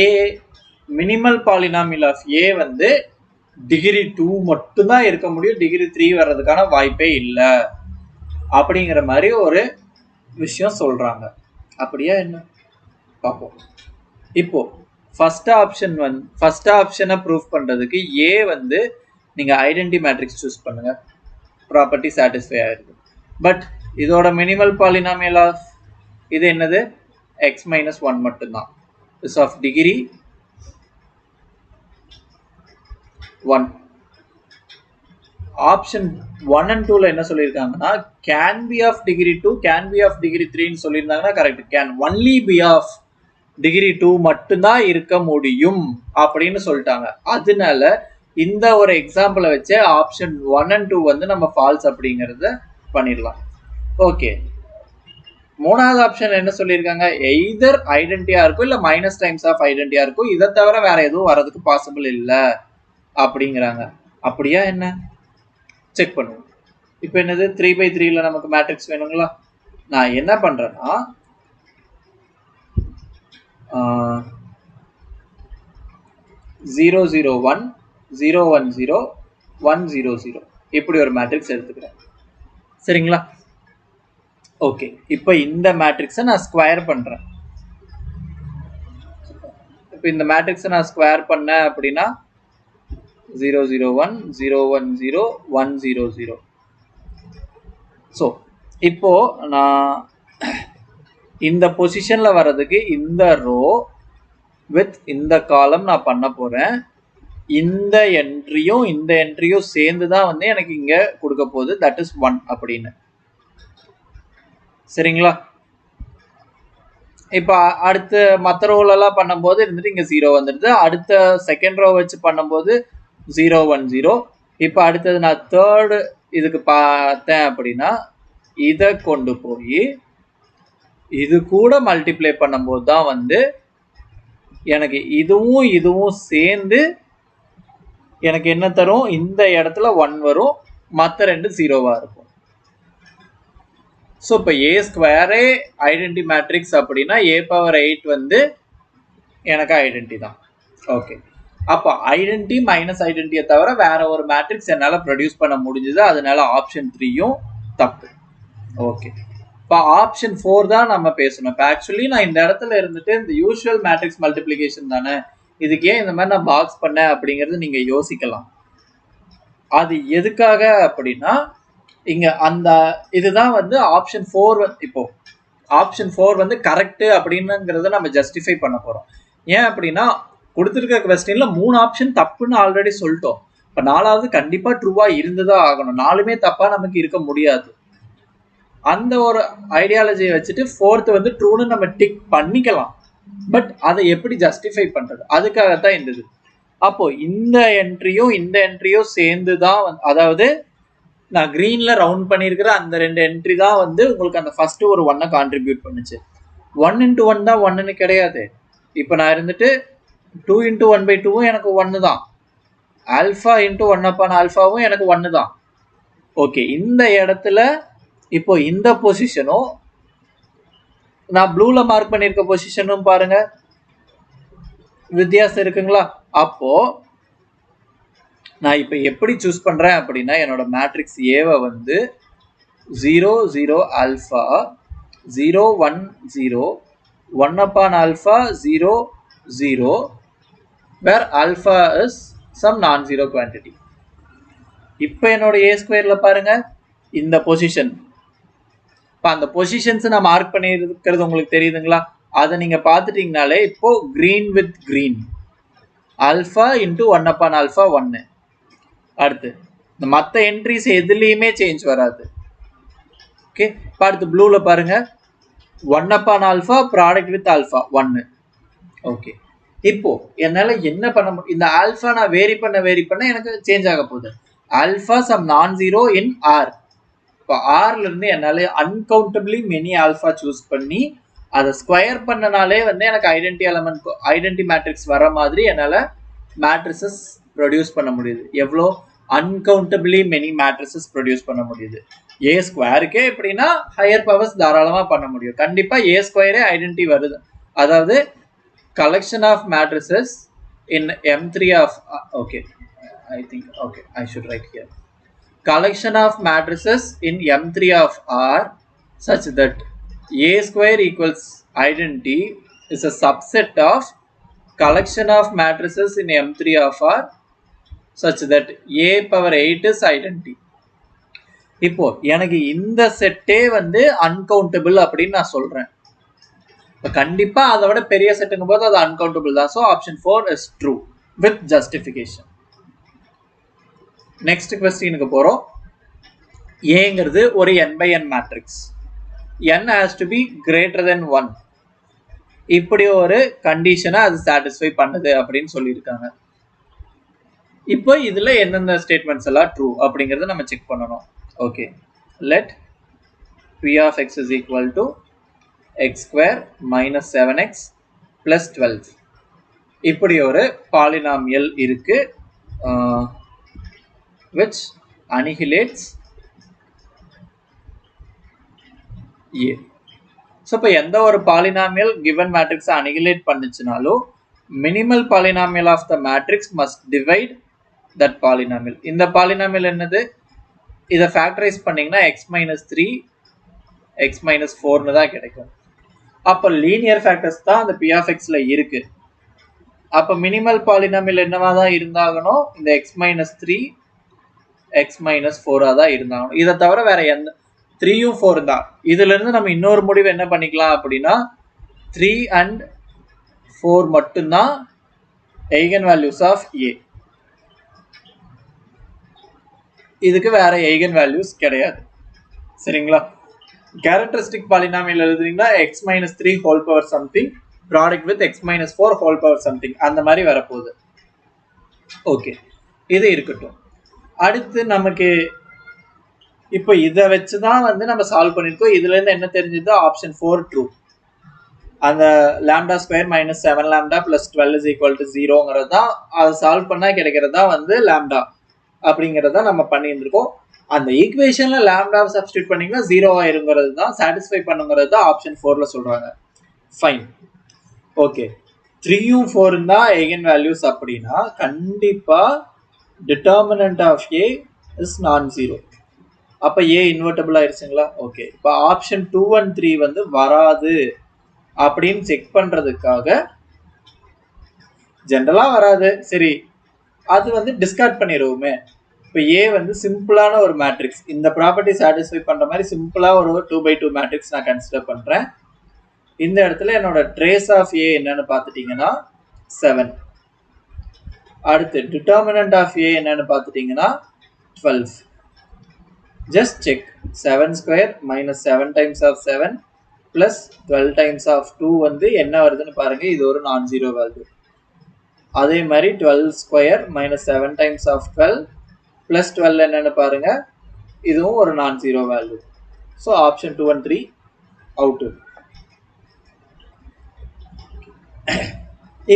ஏ மினிமல் பாலினாமியல் ஆஃப் ஏ வந்து டிகிரி 2 மட்டும்தான் இருக்க முடியும், டிகிரி 3 வர்றதுக்கான வாய்ப்பே இல்லை அப்படிங்கிற மாதிரி ஒரு விஷயம் சொல்றாங்க. அப்படியா என்ன பார்ப்போம். இப்போ ஃபர்ஸ்ட் ஆப்ஷனை ப்ரூஃப் பண்றதுக்கு ஏ வந்து நீங்க ஐடென்டி மேட்ரிக்ஸ் சூஸ் பண்ணுங்க, ப்ராப்பர்ட்டி சாட்டிஸ்ஃபை ஆயிருக்கு. பட் இதோட மினிமல் பாலினாமியல் ஆஃப் இது என்னது, x minus 1 மட்டும்தான். Is of degree 1. Option 1 and 2ல என்ன சொல்லியிருக்காங்கன்னா can be of degree 2 can be of degree 3ன்னு சொல்லியிருந்தாங்கன்னா correct. Can only be of degree 2 மட்டும்தான் இருக்க முடியும் அப்படின்னு சொல்லிட்டாங்க. அதனால இந்த ஒரு எக்ஸாம்பிளை வச்சு ஆப்ஷன் 1 and 2 வந்து நம்ம ஃபால்ஸ் அப்படிங்கிறத பண்ணிடலாம். ஓகே, மூணாவது ஆப்ஷன் என்ன சொல்லியிருக்காங்க, எய்தர் ஐடென்டிட்டியா இருக்கும் இல்லை மைனஸ் டைம்ஸ் ஆஃப் ஐடென்டிட்டியா இருக்கும், இதை தவிர வேற எதுவும் வர்றதுக்கு பாசிபிள் இல்லை அப்படிங்கிறாங்க. அப்படியா என்ன செக் பண்ணுவோம். இப்போ என்னது 3/3ல நமக்கு மேட்ரிக்ஸ் வேணுங்களா? நான் என்ன பண்றேன்னா 0 0 1 0 1 0 1 0 0 இப்படி ஒரு மேட்ரிக்ஸ் எடுத்துக்கிறேன். சரிங்களா, ஓகே. இப்போ இந்த மேட்ரிக்ஸை நான் ஸ்கொயர் பண்றேன். இப்போ இந்த மேட்ரிக்ஸை நான் ஸ்கொயர் பண்ணேன் அப்படின்னா 0 0 1 0 1 0 1 0 0. ஸோ இப்போ நான் இந்த பொசிஷன்ல வர்றதுக்கு இந்த ரோ வித் இந்த காலம் நான் பண்ண போறேன். இந்த என்ட்ரியும் சேர்ந்து தான் வந்து எனக்கு இங்க கொடுக்க போகுது, தட் இஸ் 1 அப்படின்னு. சரிங்களா, இப்போ அடுத்த மற்ற ரோலெல்லாம் பண்ணும்போது இருந்துட்டு இங்க 0 வந்துடுது. அடுத்த செகண்ட் ரோ வச்சு பண்ணும்போது 0 1 0. இப்போ அடுத்தது நான் தேர்டு இதுக்கு பார்த்தேன் அப்படின்னா இதை கொண்டு போய் இது கூட மல்டிப்ளை பண்ணும்போது தான் வந்து எனக்கு இதுவும் இதுவும் சேர்ந்து எனக்கு என்ன தரும், இந்த இடத்துல 1 வரும், மற்ற ரெண்டு 0வா இருக்கும். ஸோ இப்போ ஏ ஸ்கொயரே ஐடென்டி மேட்ரிக்ஸ் அப்படின்னா a பவர் 8 வந்து எனக்கு ஐடென்டி தான். ஓகே, அப்போ ஐடென்டி மைனஸ் ஐடென்டியை தவிர வேற ஒரு மேட்ரிக்ஸ் என்னால் ப்ரொடியூஸ் பண்ண முடிஞ்சது, அதனால ஆப்ஷன் 3யும் தப்பு. ஓகே, இப்போ ஆப்ஷன் 4 தான் நம்ம பேசணும். இப்போ ஆக்சுவலி நான் இந்த இடத்துல இருந்துட்டு இந்த யூஷுவல் மேட்ரிக்ஸ் மல்டிப்ளிகேஷன் தானே, இதுக்கே இந்த மாதிரி நான் பாக்ஸ் பண்ணேன் அப்படிங்கிறது நீங்கள் யோசிக்கலாம். அது எதுக்காக அப்படின்னா இங்க அந்த இதுதான் வந்து ஆப்ஷன் 4. இப்போ ஆப்ஷன் 4 வந்து கரெக்ட் அப்படின்னுங்கிறத நம்ம ஜஸ்டிஃபை பண்ண போறோம். ஏன் அப்படின்னா கொடுத்துருக்க கொஸ்டின்ல 3 ஆப்ஷன் தப்புன்னு ஆல்ரெடி சொல்லிட்டோம். இப்போ 4வது கண்டிப்பா ட்ரூவா இருந்துதான் ஆகணும். 4மே தப்பா நமக்கு இருக்க முடியாது. அந்த ஒரு ஐடியாலஜியை வச்சுட்டு 4th வந்து ட்ரூன்னு நம்ம டிக் பண்ணிக்கலாம். பட் அதை எப்படி ஜஸ்டிஃபை பண்றது, அதுக்காகத்தான் இருந்தது. அப்போ இந்த என்ட்ரியும் இந்த என்ட்ரியும் சேர்ந்து தான் அதாவது நான் கிரீன்ல ரவுண்ட் பண்ணியிருக்கிற அந்த 2 என்ட்ரி தான் வந்து உங்களுக்கு அந்த ஃபர்ஸ்ட் ஒரு 1 கான்ட்ரிபியூட் பண்ணுச்சு. 1 into 1 தான் 1ன்னு கிடையாது. இப்போ நான் இருந்துட்டு 2 into 1/2 எனக்கு 1 தான், ஆல்ஃபா இன்ட்டு 1/ஆல்ஃபாவும் எனக்கு 1 தான். ஓகே, இந்த இடத்துல இப்போ இந்த பொசிஷனும் நான் ப்ளூல மார்க் பண்ணியிருக்க பொசிஷனும் பாருங்க வித்தியாசம் இருக்குங்களா. அப்போ நான் இப்போ எப்படி சூஸ் பண்ணுறேன் அப்படின்னா என்னோட மேட்ரிக்ஸ் ஏவை வந்து 0 0 ஆல்ஃபா 0 1 0 1/ஆல்ஃபா 0 0 where alpha is some non zero quantity. இப்போ என்னோட ஏ ஸ்கொயரில் பாருங்க இந்த பொசிஷன், இப்போ அந்த பொசிஷன்ஸ் நான் மார்க் பண்ணியிருக்கிறது உங்களுக்கு தெரியுதுங்களா. அதை நீங்கள் பார்த்துட்டீங்கனாலே இப்போ green with green alpha into 1/ஆல்ஃபா 1. அடுத்து இந்த மற்ற என்ட்ரிஸ் எதுலேயுமே சேஞ்ச் வராது. ஓகே, இப்போ அடுத்து ப்ளூவில் பாருங்க 1/ஆல்ஃபா ப்ராடக்ட் வித் ஆல்ஃபா 1. ஓகே, இப்போ என்னால் என்ன பண்ண முடியும், இந்த ஆல்ஃபா நான் வேரி பண்ண எனக்கு சேஞ்ச் ஆக போகுது. Alpha some non zero in R. இப்போ ஆர்ல இருந்து என்னால் அன்கவுண்டபிளி மெனி ஆல்ஃபா சூஸ் பண்ணி அதை ஸ்கொயர் பண்ணனாலே வந்து எனக்கு ஐடென்டி மேட்ரிக்ஸ் வர மாதிரி என்னால் மேட்ரிசஸ் ப்ரொடியூஸ் பண்ண முடியுது. எவ்வளோ, அன்கவுண்டபிளி மெனி மேட்ரிசஸ் ப்ரொடியூஸ் பண்ண முடியுது. ஏ ஸ்கொயருக்கே எப்படின்னா ஹையர் பவர்ஸ் தாராளமாக பண்ண முடியும். கண்டிப்பாக ஏ ஸ்கொயரே ஐடென்டி வருது. அதாவது collection of matrices in M3 of okay, I think okay, I should write here. Collection of matrices in M3 of R such that A square equals identity is a subset of collection of matrices in M3 of R such that A power 8 is identity. இப்போ எனக்கு இந்த செட்டே வந்து uncountable அப்படின்னு நான் சொல்றேன். இப்போ கண்டிப்பாக அதை விட பெரிய செட்டுங்கும் போது அது அன்கவுண்டபிள் தான். So option 4 is true with justification. Next கொஸ்டினுக்கு போகிறோம். ஏங்கிறது ஒரு n/n matrix, n has to be greater than 1. இப்படி ஒரு கண்டிஷனை அது சாட்டிஸ்ஃபை பண்ணுது அப்படின்னு சொல்லியிருக்காங்க. இப்போ இதில் எந்தெந்த ஸ்டேட்மெண்ட்ஸ் எல்லாம் ட்ரூ அப்படிங்கிறத நம்ம செக் பண்ணணும். Okay, let p of x is equal to x square minus 7x plus 12. இப்படி ஒரு பாலினாமியல் இருக்கு which annihilates A. ஸோ இப்போ எந்த ஒரு பாலினாமியல் கிவன் மேட்ரிக்ஸை அனிகிலேட் பண்ணுச்சுனாலும் minimal polynomial of the matrix must divide that polynomial. இந்த பாலினாமியல் என்னது, இதை ஃபேக்டரைஸ் பண்ணிங்கன்னா x minus 3 x minus 4னு தான் கிடைக்கும். அப்போ லீனியர் ஃபேக்டர்ஸ் தான் அந்த p of xல இருக்கு. அப்போ மினிமல் பாலினாமியல் என்னவா தான் இருந்தாகணும், இந்த x minus 3 x minus 4 தான் இருந்தாகணும். இதை தவிர வேற எந்த 3யும் 4 தான். இதுல இருந்து நம்ம இன்னொரு முடிவு என்ன பண்ணிக்கலாம் அப்படின்னா 3 and 4 மட்டும்தான் eigen values of A. இதுக்கு வேற eigen values கிடையாது. சரிங்களா. கேரக்டரிஸ்டிக் பாலினாமியல் எழுதுறீங்கன்னா x minus 3 whole power something product with x minus 4 whole power something அந்த மாதிரி வரப்போகுது. ஓகே, இது இருக்கட்டும். அடுத்து நமக்கு இப்போ இதை வச்சுதான் வந்து நம்ம சால்வ் பண்ணிருக்கோம். இதுல இருந்து என்ன தெரிஞ்சது? Option 4 true. அந்த lambda square minus 7 lambda plus 12 is equal to 0ங்கிறது தான் அதை சால்வ் பண்ணா கிடைக்கிறது தான் வந்து lambda அப்படிங்கிறத நம்ம பண்ணியிருந்திருக்கோம். அந்த ஈக்குவேஷன்ல lambda சப்ஸ்டியூட் பண்ணீங்கன்னா 0 ஆயிருங்கிறது தான் சாட்டிஸ்ஃபை பண்ணுங்கிறது தான் ஆப்ஷன் 4ல சொல்றாங்க. ஃபைன். ஓகே, 3யும் 4 தான் eigen values அப்படின்னா கண்டிப்பா determinant of A is non-zero. அப்ப A இன்வெர்ட்டிபிள் ஆயிருச்சுங்களா? ஓகே, இப்போ ஆப்ஷன் 2 and 3 வந்து வராது அப்படின்னு செக் பண்றதுக்காக, ஜெனரலா வராது, சரி அது வந்து டிஸ்கார்ட் பண்ணிடுவோமே. இப்போ ஏ வந்து சிம்பிளான ஒரு மேட்ரிக்ஸ், இந்த ப்ராப்பர்ட்டி சாட்டிஸ்ஃபை பண்ற மாதிரி சிம்பிளா ஒரு 2x2 மேட்ரிக்ஸ் நான் கன்சிடர் பண்றேன். இந்த இடத்துல என்னோட ட்ரேஸ் ஆஃப் ஏ என்னன்னு பார்த்துட்டீங்கன்னா 7. அடுத்து டிட்டர்மினன்ட் ஆஃப் ஏ என்னன்னு பார்த்துட்டீங்கன்னா 12. Just check 7 square minus 7 times of 7 plus 12 times of 2 வந்து என்ன வருதுன்னு பாருங்க, இது ஒரு நான் ஜீரோ வேல்யூ. அதே மாதிரி 12 square minus 7 times of 12 plus 12 என்னன்னு பாருங்க, இதுவும் ஒரு non zero value. So option 2 and 3 out.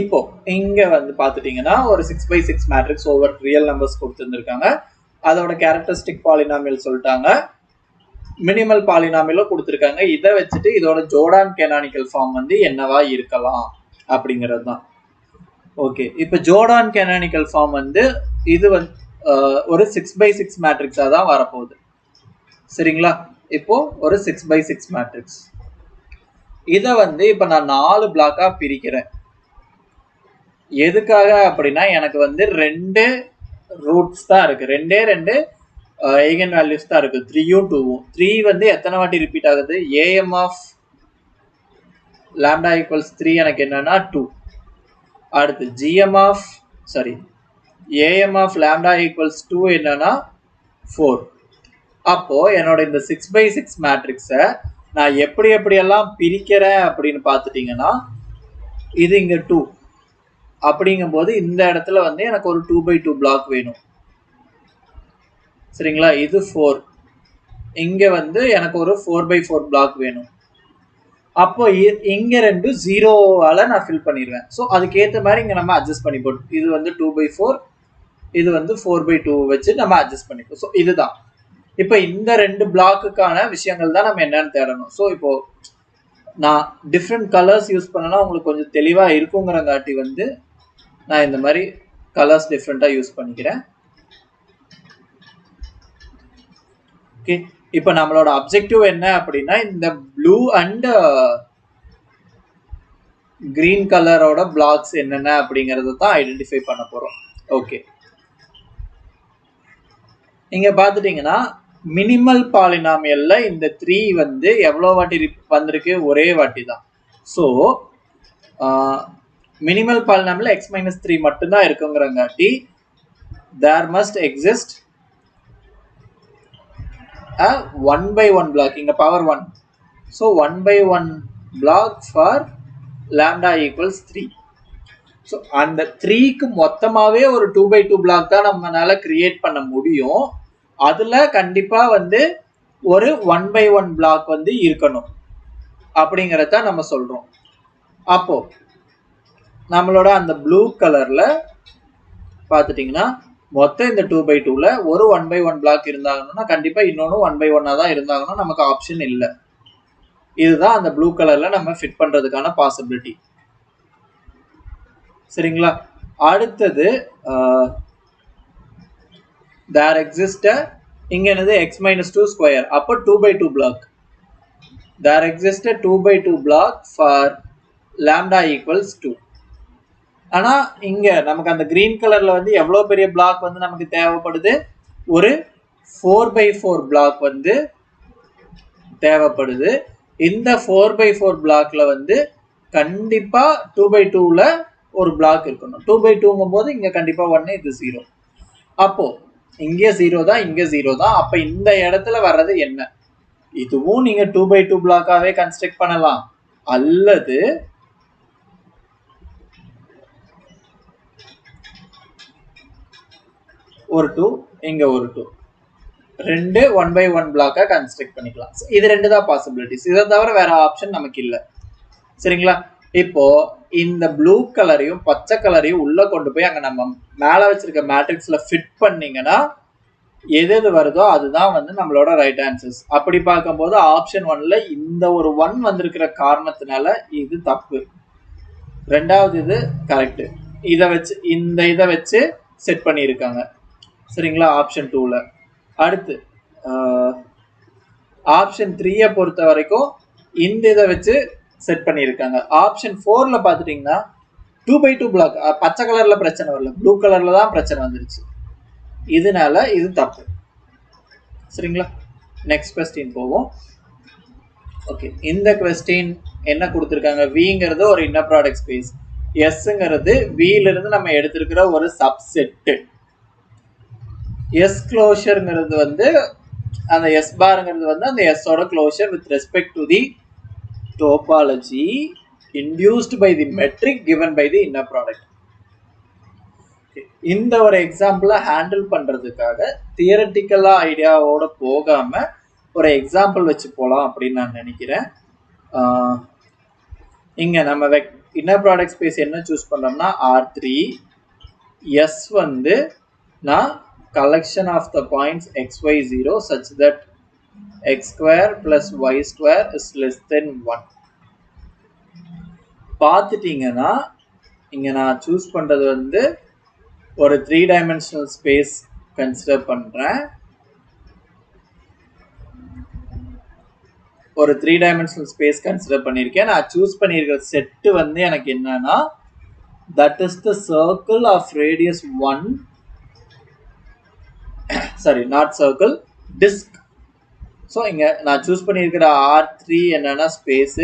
இப்போ இங்க வந்து பார்த்துட்டீங்கன்னா ஒரு 6x6 matrix over real numbers கொடுத்துருந்துருக்காங்க. அதோட கேரக்டரிஸ்டிக் பாலினாமியல் சொல்லிட்டாங்க, மினிமல் பாலினாமியலும் கொடுத்துருக்காங்க. இதை வச்சுட்டு இதோட ஜோர்டான் கேனானிக்கல் ஃபார்ம் வந்து என்னவா இருக்கலாம் அப்படிங்கிறது தான். ஓகே, இப்போ ஜோர்டான் கேனானிக்கல் ஃபார்ம் வந்து இது வந்து ஒரு 6x6 மேட்ரிக்ஸாக தான் வரப்போகுது. சரிங்களா? இப்போ ஒரு 6x6 மேட்ரிக்ஸ். இதை வந்து இப்போ நான் 4 பிளாக்காக பிரிக்கிறேன். எதுக்காக அப்படின்னா எனக்கு வந்து 2 ரூட்ஸ் தான் இருக்கு, 2 eigen values தான் இருக்கு, 3யும் 2வும். 3 வந்து எத்தனை வாட்டி ரிப்பீட் ஆகுது? am of lambda equals 3 எனக்கு என்னன்னா 2. அடுத்து am of lambda equals 2 என்னன்னா 4. அப்போ என்னோட இந்த 6x6 மேட்ரிக்ஸை நான் எப்படியெல்லாம் பிரிக்கிறேன் அப்படின்னு பார்த்துட்டீங்கன்னா, இது இங்க 2 அப்படிங்கும்போது இந்த இடத்துல வந்து எனக்கு ஒரு 2x2 பிளாக் வேணும். சரிங்களா? இது 4, இங்க வந்து எனக்கு ஒரு 4x4 பிளாக் வேணும். அப்போ இங்க 2 0வால நான் ஃபில் பண்ணிடுவேன். ஸோ அதுக்கேற்ற மாதிரி இங்க நம்ம அட்ஜஸ்ட் பண்ணி போட்டு, இது வந்து 2x4, இது வந்து 4x2 வச்சு நம்ம அட்ஜஸ்ட் பண்ணிப்போம். ஸோ இதுதான் இப்போ இந்த 2 பிளாக்குக்கான விஷயங்கள் தான் நம்ம என்னன்னு தேடணும். ஸோ இப்போ நான் டிஃப்ரெண்ட் கலர்ஸ் யூஸ் பண்ணனா உங்களுக்கு கொஞ்சம் தெளிவா இருக்குங்கிறங்காட்டி வந்து நான் இந்த மாதிரி கலர்ஸ் டிஃப்ரெண்டா யூஸ் பண்ணிக்கிறேன். ஓகே, இப்போ நம்மளோட அப்ஜெக்டிவ் என்ன அப்படின்னா இந்த ப்ளூ அண்ட் கிரீன் கலரோட பிளாக்ஸ் என்னென்ன அப்படிங்கறத தான் ஐடென்டிஃபை பண்ண போறோம். ஓகே, இங்க பாத்துட்டீங்கன்னா மினிமல் பாலினாமியல்ல இந்த 3 வந்து எவ்வளவு வாட்டி வந்திருக்கு? ஒரே வாட்டி தான். ஸோ மினிமல் பாலினாமியல் x-3 மட்டும்தான் இருக்குங்கிறங்காட்டி there must exist a 1/1 block, இங்க power 1. So 1/1 block for lambda equals 3. So அந்த 3க்கு மொத்தமாவே ஒரு 2x2 பிளாக் தான் நம்மளால கிரியேட் பண்ண முடியும். அதுல கண்டிப்பா வந்து ஒரு 1/1 பிளாக் வந்து இருக்கணும் அப்படிங்கறத நம்ம சொல்றோம். அப்போ நம்மளோட அந்த ப்ளூ கலர்ல பாத்துட்டீங்கன்னா மொத்தம் இந்த 2x2ல ஒரு 1/1 பிளாக் இருந்தாங்கன்னா கண்டிப்பா இன்னொன்னு 1/1 தான் இருந்தாங்கன்னா நமக்கு ஆப்ஷன் இல்லை. இதுதான் அந்த ப்ளூ கலர்ல நம்ம ஃபிட் பண்றதுக்கான பாசிபிலிட்டி. சரிங்களா? அடுத்தது there exists இங்க என்னது x-2 ஸ்கொயர், அப்போ 2x2 block. there exists a 2x2 block for lambda equals 2. ஆனா இங்க நமக்கு அந்த கிரீன் கலர்ல வந்து எவ்வளவு பெரிய பிளாக் வந்து நமக்கு தேவைப்படுது? ஒரு 4x4 பிளாக் வந்து தேவைப்படுது. இந்த 4x4 பிளாக்ல வந்து கண்டிப்பா 2x2ல ஒரு பிளாக் இருக்கணும். 2x2ங்கும் போது இங்க கண்டிப்பா 1, இது 0. அப்போ இங்க 0 தான், இங்க 0 தான். அப்ப இந்த இடத்துல வர்றது என்ன? இதுவும் நீங்க 2x2 பிளாக்காவே கன்ஸ்ட்ரக்ட் பண்ணலாம், அல்லது ஒரு 2 இங்க ஒரு 2. ரெண்டு 1/1 பிளாக்கா கன்ஸ்ட்ரக்ட் பண்ணிக்கலாம். இது ரெண்டு தான் பாசிபிலிட்டிஸ். இதை தவிர வேற ஆப்ஷன் நமக்கு இல்லை. சரிங்களா? இப்போ இந்த ப்ளூ கலரையும் பச்சை கலரையும் உள்ள கொண்டு போய் அங்க நம்ம மேல வச்சிருக்க மேட்ரிக்ஸ்ல ஃபிட் பண்ணீங்கன்னா எது எது வருதோ அதுதான் வந்து நம்மளோட ரைட் ஆன்சர்ஸ். அப்படி பார்க்கும்போது ஆப்ஷன் 1ல இந்த ஒரு 1 வந்திருக்கிற காரணத்தினால இது தப்பு. ரெண்டாவது இது கரெக்ட். இதை வச்சு செட் பண்ணியிருக்காங்க. சரிங்களா? ஆப்ஷன் 2ல. அடுத்து ஆப்ஷன் 3யை பொறுத்த வரைக்கும் இந்த இதை வச்சு செட் பண்ணியிருக்காங்க. ஆப்ஷன் 4ல பார்த்துட்டீங்கன்னா 2/2 பிளாக் பச்சை கலர்ல பிரச்சனை வரல, ப்ளூ கலர்ல தான் பிரச்சனை வந்துருச்சு. இதனால இது தப்பு. சரிங்களா? நெக்ஸ்ட் கொஸ்டின் போவோம். ஓகே, இந்த கொஸ்டின் என்ன கொடுத்துருக்காங்க? விங்கிறது ஒரு இன்னர் ப்ராடக்ட் ஸ்பேஸ், எஸ்ங்கிறது வில இருந்து நம்ம எடுத்திருக்கிற ஒரு சப்செட்டு. எஸ் க்ளோஷருங்கிறது வந்து அந்த எஸ் பார்ங்கிறது வந்து அந்த எஸ்ஸோட closure with respect to the topology induced by the metric given by the inner product. இந்த ஒரு எக்ஸாம்பிளை ஹேண்டில் பண்றதுக்காக தியரட்டிக்கலா ஐடியாவோட போகாம ஒரு எக்ஸாம்பிள் வச்சு போகலாம் அப்படின்னு நான் நினைக்கிறேன். இங்க நம்ம இன்னர் ப்ராடக்ட் ஸ்பேஸ் என்ன சூஸ் பண்றோம்னா R3. S வந்து நான் collection of the points xy0 such that x square plus y square is less than 1. பார்த்துட்டீங்கன்னா இங்க நான் சூஸ் பண்றது வந்து ஒரு 3-dimensional ஸ்பேஸ் கன்சிடர் பண்றேன். ஒரு 3-dimensional ஸ்பேஸ் கன்சிடர் பண்ணியிருக்கேன். நான் சூஸ் பண்ணியிருக்கிற செட்டு வந்து எனக்கு என்னன்னா that is the circle of radius 1, sorry not circle, disk. So இங்க நான் சூஸ் பண்ணியிருக்கிற R3 என்னன்னா ஸ்பேஸ்,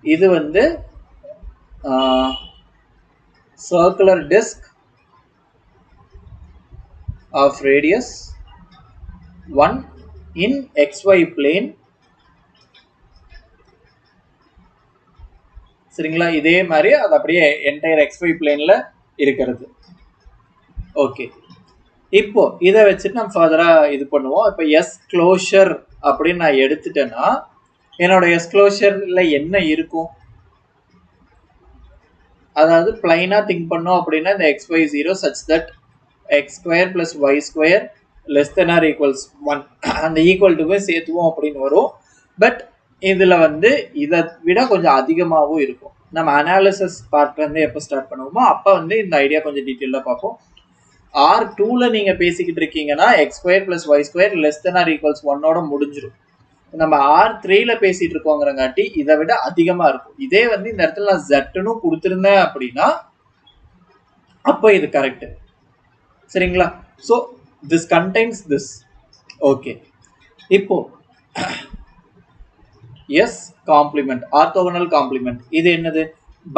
இது வந்து circular disk of radius 1 in xy plane. சரிங்களா? இதே மாதிரி அது அப்படியே என்டையர் xy பிளேன்ல இருக்கிறது. ஓகே, இப்போ இதை வச்சுட்டு நம்ம ஃபர்தரா இது பண்ணுவோம். இப்போ எஸ் க்ளோஷர் அப்படின்னு நான் எடுத்துட்டேன்னா என்னோட எஸ் க்ளோஷர்ல என்ன இருக்கும்? அதாவது பிளைனா திங்க் பண்ணோம் அப்படின்னா இந்த xy0 such that x square plus y square less than or equals 1 அந்த ஈக்குவல் டுவை சேர்த்துவோம் அப்படின்னு வரும். பட் இதுல வந்து இதை விட கொஞ்சம் அதிகமாகவும் இருக்கும். நம்ம அனாலிசிஸ் பார்ட் வந்து எப்போ ஸ்டார்ட் பண்ணுவோமோ அப்போ வந்து இந்த ஐடியா கொஞ்சம் டீட்டெயிலாக பார்ப்போம். R2ல நீங்க பேசிக்கிட்டு இருக்கீங்கன்னா x square plus y square less than or equals 1ஓட முடிஞ்சிடும். நம்ம R3ல பேசிட்டு இருக்கோங்கிறங்காட்டி இதை விட அதிகமா இருக்கும். இதே வந்து இந்த இடத்துல நான் Z-ன்னு கொடுத்துருந்தேன் அப்படின்னா அப்போ இது கரெக்ட். சரிங்களா? So this contains this. Okay, இப்போ எஸ் காம்ப்ளிமெண்ட், ஆர்த்தோகனல் காம்ப்ளிமெண்ட், இது என்னது?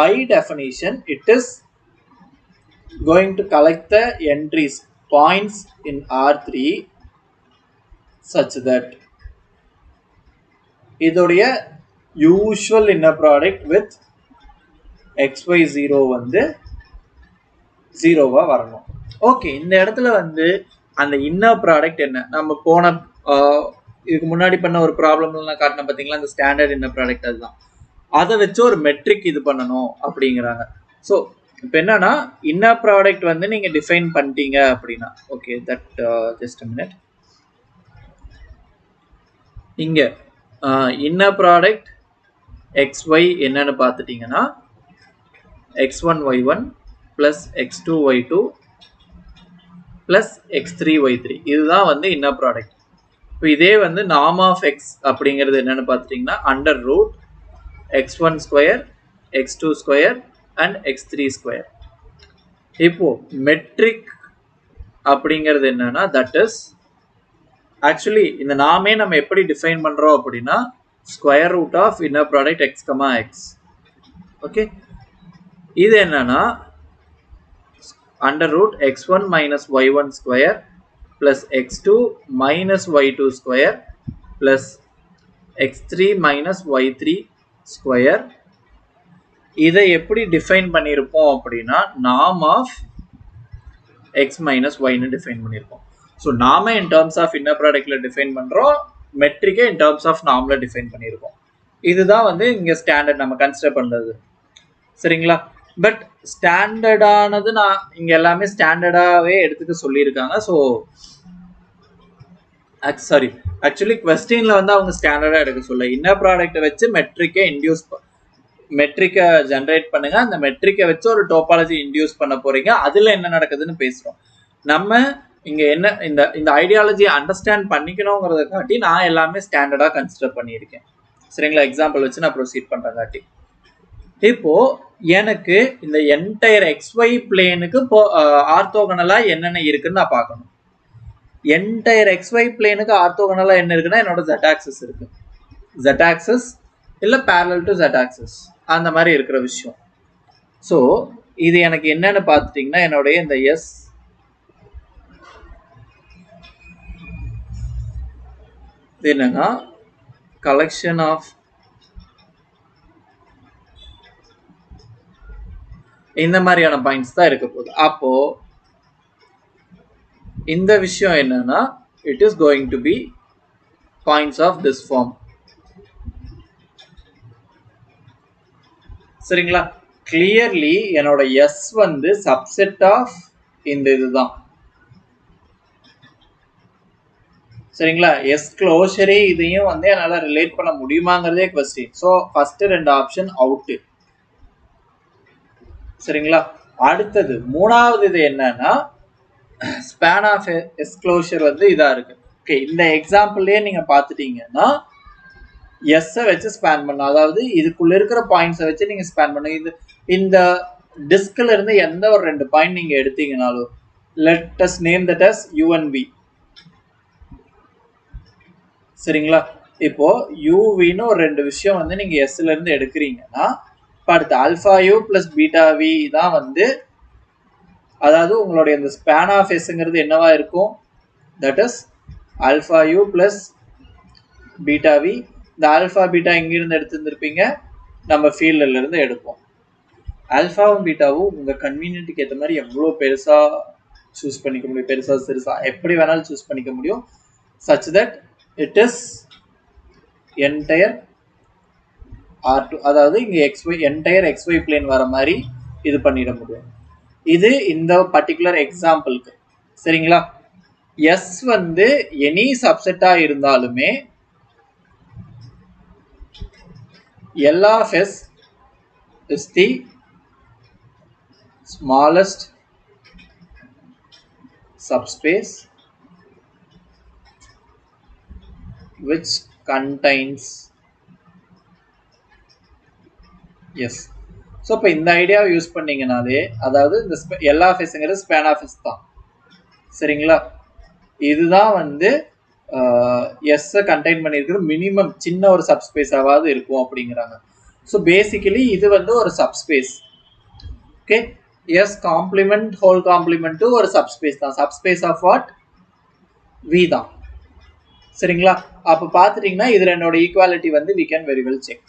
By definition it is going to collect the entries points in R3 such that இதோடைய usual inner product with xy0 வந்து 0வா வரணும். ஓகே, இந்த இடத்துல வந்து அந்த இன்னர் ப்ராடக்ட் என்ன? நம்ம போன இதுக்கு முன்னாடி பண்ண ஒரு ப்ராப்ளம்ல நான் காட்டினேன் பார்த்தீங்களா, அந்த ஸ்டாண்டர்ட் இன்னர் ப்ராடக்ட், அதுதான். அதை வச்சு ஒரு மெட்ரிக் இது பண்ணணும் அப்படிங்கிறாங்க. ஸோ இப்போ என்னன்னா இன்னர் ப்ராடக்ட் வந்து நீங்க டிஃபைன் பண்ணிட்டீங்க அப்படின்னா, okay that just a minute. இங்க இன்னர் ப்ராடக்ட் xy என்னன்னு பார்த்துட்டீங்கன்னா x1 y1 plus x2 y2 plus x3 y3, இதுதான் வந்து இன்னர் ப்ராடக்ட். இப்போ இதே வந்து நார்ம் ஆஃப் x அப்படிங்கிறது என்னன்னு பார்த்துட்டீங்கன்னா under root x1 square x2 square and x3 square. இப்போ மெட்ரிக் அப்படிங்கிறது என்னன்னா தட் இஸ் ஆக்சுவலி இந்த நாமே நம்ம எப்படி டிஃபைன் பண்றோம் அப்படின்னா square root of inner product x, x. Okay, இது என்னன்னா under root x1 minus y1 square plus x2 minus y2 square plus x3 minus y3 square. இதை எப்படி டிஃபைன் பண்ணியிருப்போம் அப்படின்னா நார்ம் ஆஃப் x மைனஸ் ஒய்னு டிஃபைன் பண்ணியிருப்போம். ஸோ நாம in terms of இன்னர் ப்ராடக்ட்ல டிஃபைன் பண்றோம், மெட்ரிக்கை இன் டேர்ம்ஸ் ஆஃப் நார்ம்ல டிஃபைன் பண்ணியிருக்கோம். இதுதான் வந்து இங்க ஸ்டாண்டர்ட் நம்ம கன்சிடர் பண்றது. சரிங்களா? பட் ஸ்டாண்டர்டானது நான் இங்க எல்லாமே ஸ்டாண்டர்டாவே எடுத்துக்க சொல்லியிருக்காங்க. ஸோ சாரி, ஆக்சுவலி கொஸ்டின்ல வந்து அவங்க ஸ்டாண்டர்டா எடுக்க சொல்ல, இன்னர் ப்ராடக்ட்டை வச்சு மெட்ரிக்கை ஜென்ரேட் பண்ணுங்க, அந்த மெட்ரிக்கை வச்சு ஒரு டோபாலஜி இன்டியூஸ் பண்ண போறீங்க, அதுல என்ன நடக்குதுன்னு பேசுறோம். நம்ம இங்க என்ன இந்த ஐடியாலஜியை அண்டர்ஸ்டாண்ட் பண்ணிக்கணுங்கிறத காட்டி நான் எல்லாமே ஸ்டாண்டர்டா கன்சிடர் பண்ணியிருக்கேன். சரிங்களா? எக்ஸாம்பிள் வச்சு நான் ப்ரொசீட் பண்றேன் காட்டி. இப்போ எனக்கு இந்த என்டையர் XY பிளேனுக்கு ஆர்த்தோகனலா என்னென்ன இருக்குன்னு நான் பார்க்கணும். என்டையர் XY பிளேனுக்கு ஆர்த்தோகனலா என்ன இருக்குன்னா என்னோட Z ஆக்சிஸ் இருக்கு. Z ஆக்சிஸ் இல்ல parallel to Z ஆக்சிஸ் அந்த மாதிரி இருக்கிற விஷயம். ஸோ இது எனக்கு என்னன்னு பார்த்துட்டீங்கன்னா என்னுடைய இந்த S என்னன்னா கலெக்ஷன் ஆஃப் இந்த மாதிரியான பாயிண்ட்ஸ் தான் இருக்க போகுது. அப்போ இந்த விஷயம் என்னன்னா it is going to be points of this form. சரிங்களா? கிளியர்லி என்னோட S வந்து சப்செட் ஆஃப் இந்த இதுதான். சரிங்களா? S க்ளோஷரே இதையும் வந்து என்னால ரிலேட் பண்ண முடியுமாங்கிறதே question. So first 2 option out. சரிங்களா? அடுத்தது மூணாவது இது என்னன்னா ஸ்பேன் ஆஃப் S க்ளோஷர் வந்து இதா இருக்கு. ஓகே, இந்த எக்ஸாம்பிள்லயே நீங்க பார்த்துட்டீங்கன்னா எஸ்ஸை வச்சு ஸ்பேன் பண்ணணும், அதாவது இதுக்குள்ள இருக்கிற பாயிண்ட்ஸை வச்சு நீங்க ஸ்பேன் பண்ணணும். இது இந்த டிஸ்க்ல இருந்து எந்த ஒரு 2 பாயிண்ட் நீங்க எடுத்தீங்கனாலும் let us name that as U and V. சரிங்களா? இப்போ UVன்னு ஒரு 2 விஷயம் வந்து நீங்க எஸ்ல இருந்து எடுக்கிறீங்கன்னா அடுத்து alpha U plus beta V தான் வந்து, அதாவது உங்களுடைய இந்த ஸ்பேன் ஆஃப் எஸ்ங்கிறது என்னவா இருக்கும்? That is alpha U plus beta V. இந்த ஆல்ஃபா பீட்டா எங்கிருந்து எடுத்துருப்பீங்க? நம்ம ஃபீல்டில் இருந்து எடுப்போம். ஆல்ஃபாவும் பீட்டாவும் உங்க கன்வீனியன்ட்டுக்கு ஏற்ற மாதிரி எவ்வளோ பெருசா சூஸ் பண்ணிக்க முடியும், பெருசா சிறுசா எப்படி வேணாலும் சூஸ் பண்ணிக்க முடியும். such that it is entire R2, அதாவது இங்க XY entire XY plane வர மாதிரி இது பண்ணிட முடியும். இது இந்த பர்டிகுலர் எக்ஸாம்பிளுக்கு. சரிங்களா? S வந்து எனி சப்செட்டா இருந்தாலுமே L of S is the smallest subspace which contains S. So இப்போ இந்த ஐடியாவை யூஸ் பண்ணீங்கனாலே, அதாவது இந்த L of Sங்கிறது ஸ்பேன் ஆஃப் S தான். சரிங்களா? இதுதான் வந்து எஸ்ஸை கண்டெயின் பண்ணியிருக்கிற மினிமம் சின்ன ஒரு சப்ஸ்பேஸாவது இருக்கும் அப்படிங்கிறாங்க. ஸோ பேசிக்கலி இது வந்து ஒரு subspace. Okay, S complement whole complement ஒரு சப்ஸ்பேஸ் தான். Subspace of what? V தான். சரிங்களா? அப்போ பார்த்துட்டிங்கன்னா இது என்னோட ஈக்குவாலிட்டி வந்து we can very well check.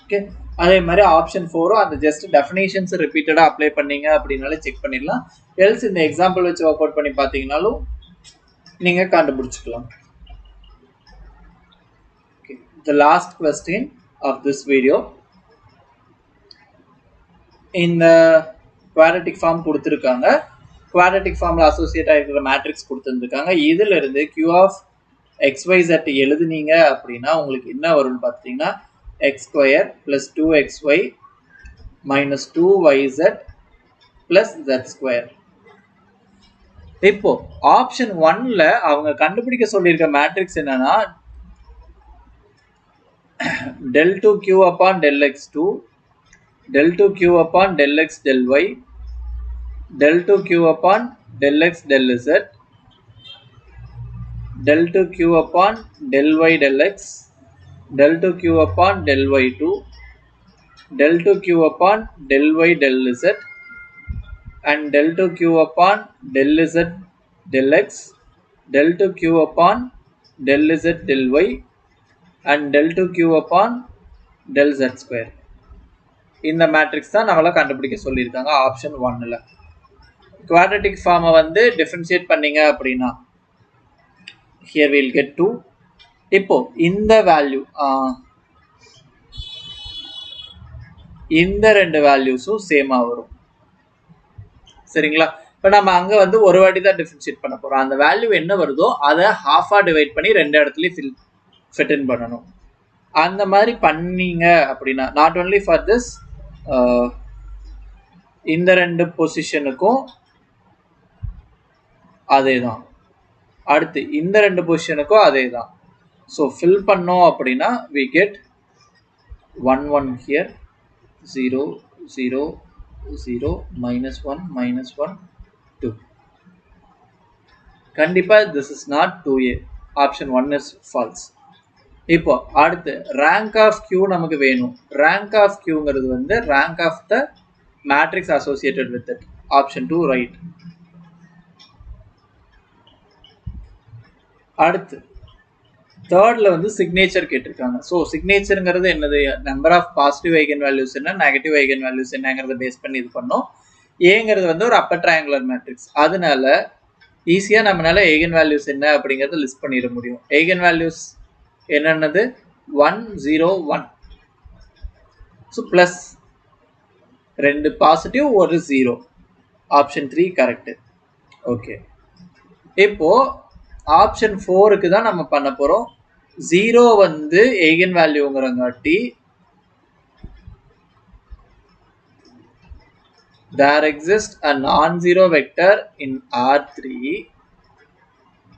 Okay, அதே மாதிரி ஆப்ஷன் 4 அந்த ஜஸ்ட் டெஃபினேஷன்ஸ் ரிப்பீட்டடாக அப்ளை பண்ணீங்க அப்படின்னாலே செக் பண்ணிடலாம். எல்ஸ் இந்த எக்ஸாம்பிள் வச்சு ஒர்க் அவுட் பண்ணி பார்த்தீங்கன்னாலும் நீங்க கண்டுபிடிச்சுக்கலாம். Okay, the last question of this video, இந்த குவாட்ரட்டிக் ஃபார்ம் கொடுத்துருக்காங்க. குவாட்ரட்டிக் ஃபார்ம்ல அசோசியேட் ஆகிருக்கிற மேட்ரிக்ஸ் கொடுத்துருக்காங்க. இதுல இருந்து Q of XYZ எழுதுனீங்க அப்படின்னா உங்களுக்கு என்ன வரும்னு பார்த்தீங்கன்னா x² plus 2xy minus 2yz plus z². இப்போ ஆப்ஷன் 1ல அவங்க கண்டுபிடிக்க சொல்லியிருக்க மேட்ரிக்ஸ் என்னன்னா del 2q upon del x2, del 2q upon del x del y, del 2q upon del x del z, del 2q upon del y del x, del 2q upon del y2, del 2q upon del y del z, and del 2q upon del z del x, del 2q upon del z del y, and del 2q upon del z². இந்த matrix தான் நம்மள கண்டுபிடிக்க சொல்லியிருக்காங்க option 1ல. Quadratic ஃபார்மை வந்து differentiate பண்ணீங்க அப்படின்னா here we'll get 2. இப்போ இந்த வேல்யூ இந்த ரெண்டு வேல்யூஸும் சேமா வரும். சரிங்களா? இப்போ நம்ம அங்க வந்து ஒரு வாட்டி தான் டிஃபரன்ஷியேட் பண்ண போறோம். அந்த வேல்யூ என்ன வருதோ அதை ஹாஃபா டிவைட் பண்ணி ரெண்டு இடத்துலயும் ஃபிட் இன் பண்ணணும். அந்த மாதிரி பண்ணீங்க அப்படின்னா நாட் ஒன்லி ஃபார் திஸ், இந்த ரெண்டு பொசிஷனுக்கும் அதே தான், அடுத்து இந்த ரெண்டு பொசிஷனுக்கும் அதே தான். ஸோ ஃபில் பண்ணோம் அப்படின்னா we get 1 1 here, 0 0 0 -1 -1 2. கண்டிப்பா this is not 2a. option 1 is false. இப்போ அடுத்து rank of q நமக்கு வேணும். rank of qங்கிறது வந்து rank of the matrix associated with it. option 2 right. அடுத்து தேர்ட்ல வந்து சிக்னேச்சர் கேட்டிருக்காங்க. ஸோ சிக்னேச்சருங்கிறது என்னது, number of positive eigen values என்ன, நெகட்டிவ் ஐகன் வேல்யூஸ் என்னங்கிறத பேஸ் பண்ணி இது பண்ணோம். ஏங்கிறது வந்து ஒரு அப்பர் ட்ரையாங்குலர் மேட்ரிக்ஸ், அதனால ஈஸியா நம்மளால ஐகன் வேல்யூஸ் என்ன அப்படிங்கறத லிஸ்ட் பண்ணிட முடியும். ஐகன் வேல்யூஸ் என்னன்னது 1 0 1. So plus 2 positive 1 0. Option 3 correct. Okay, இப்போ ஆப்ஷன் 4க்கு தான் நம்ம பண்ண போறோம். 0 வந்து eigen வேல்யூங்கிறங்காட்டி there exists a non-zero vector in R3.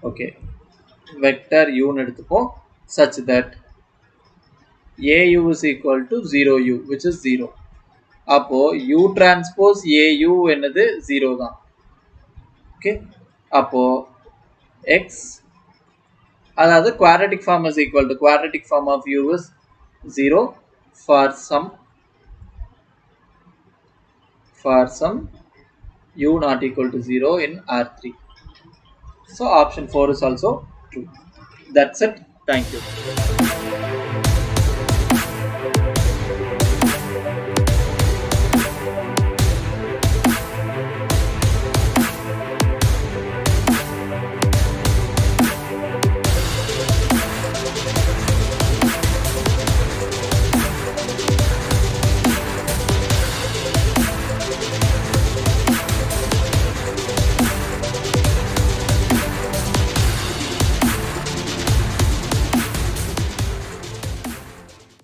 okay, vector u னு எடுத்துப்போம் such that au is equal to 0u which is 0. அப்போ u transpose au என்னது 0 தான். okay, அப்போ x, அதாவது quadratic form is equal to quadratic form of u is 0 for some u not equal to 0 in R3. So option 4 is also true. That's it. Thank you.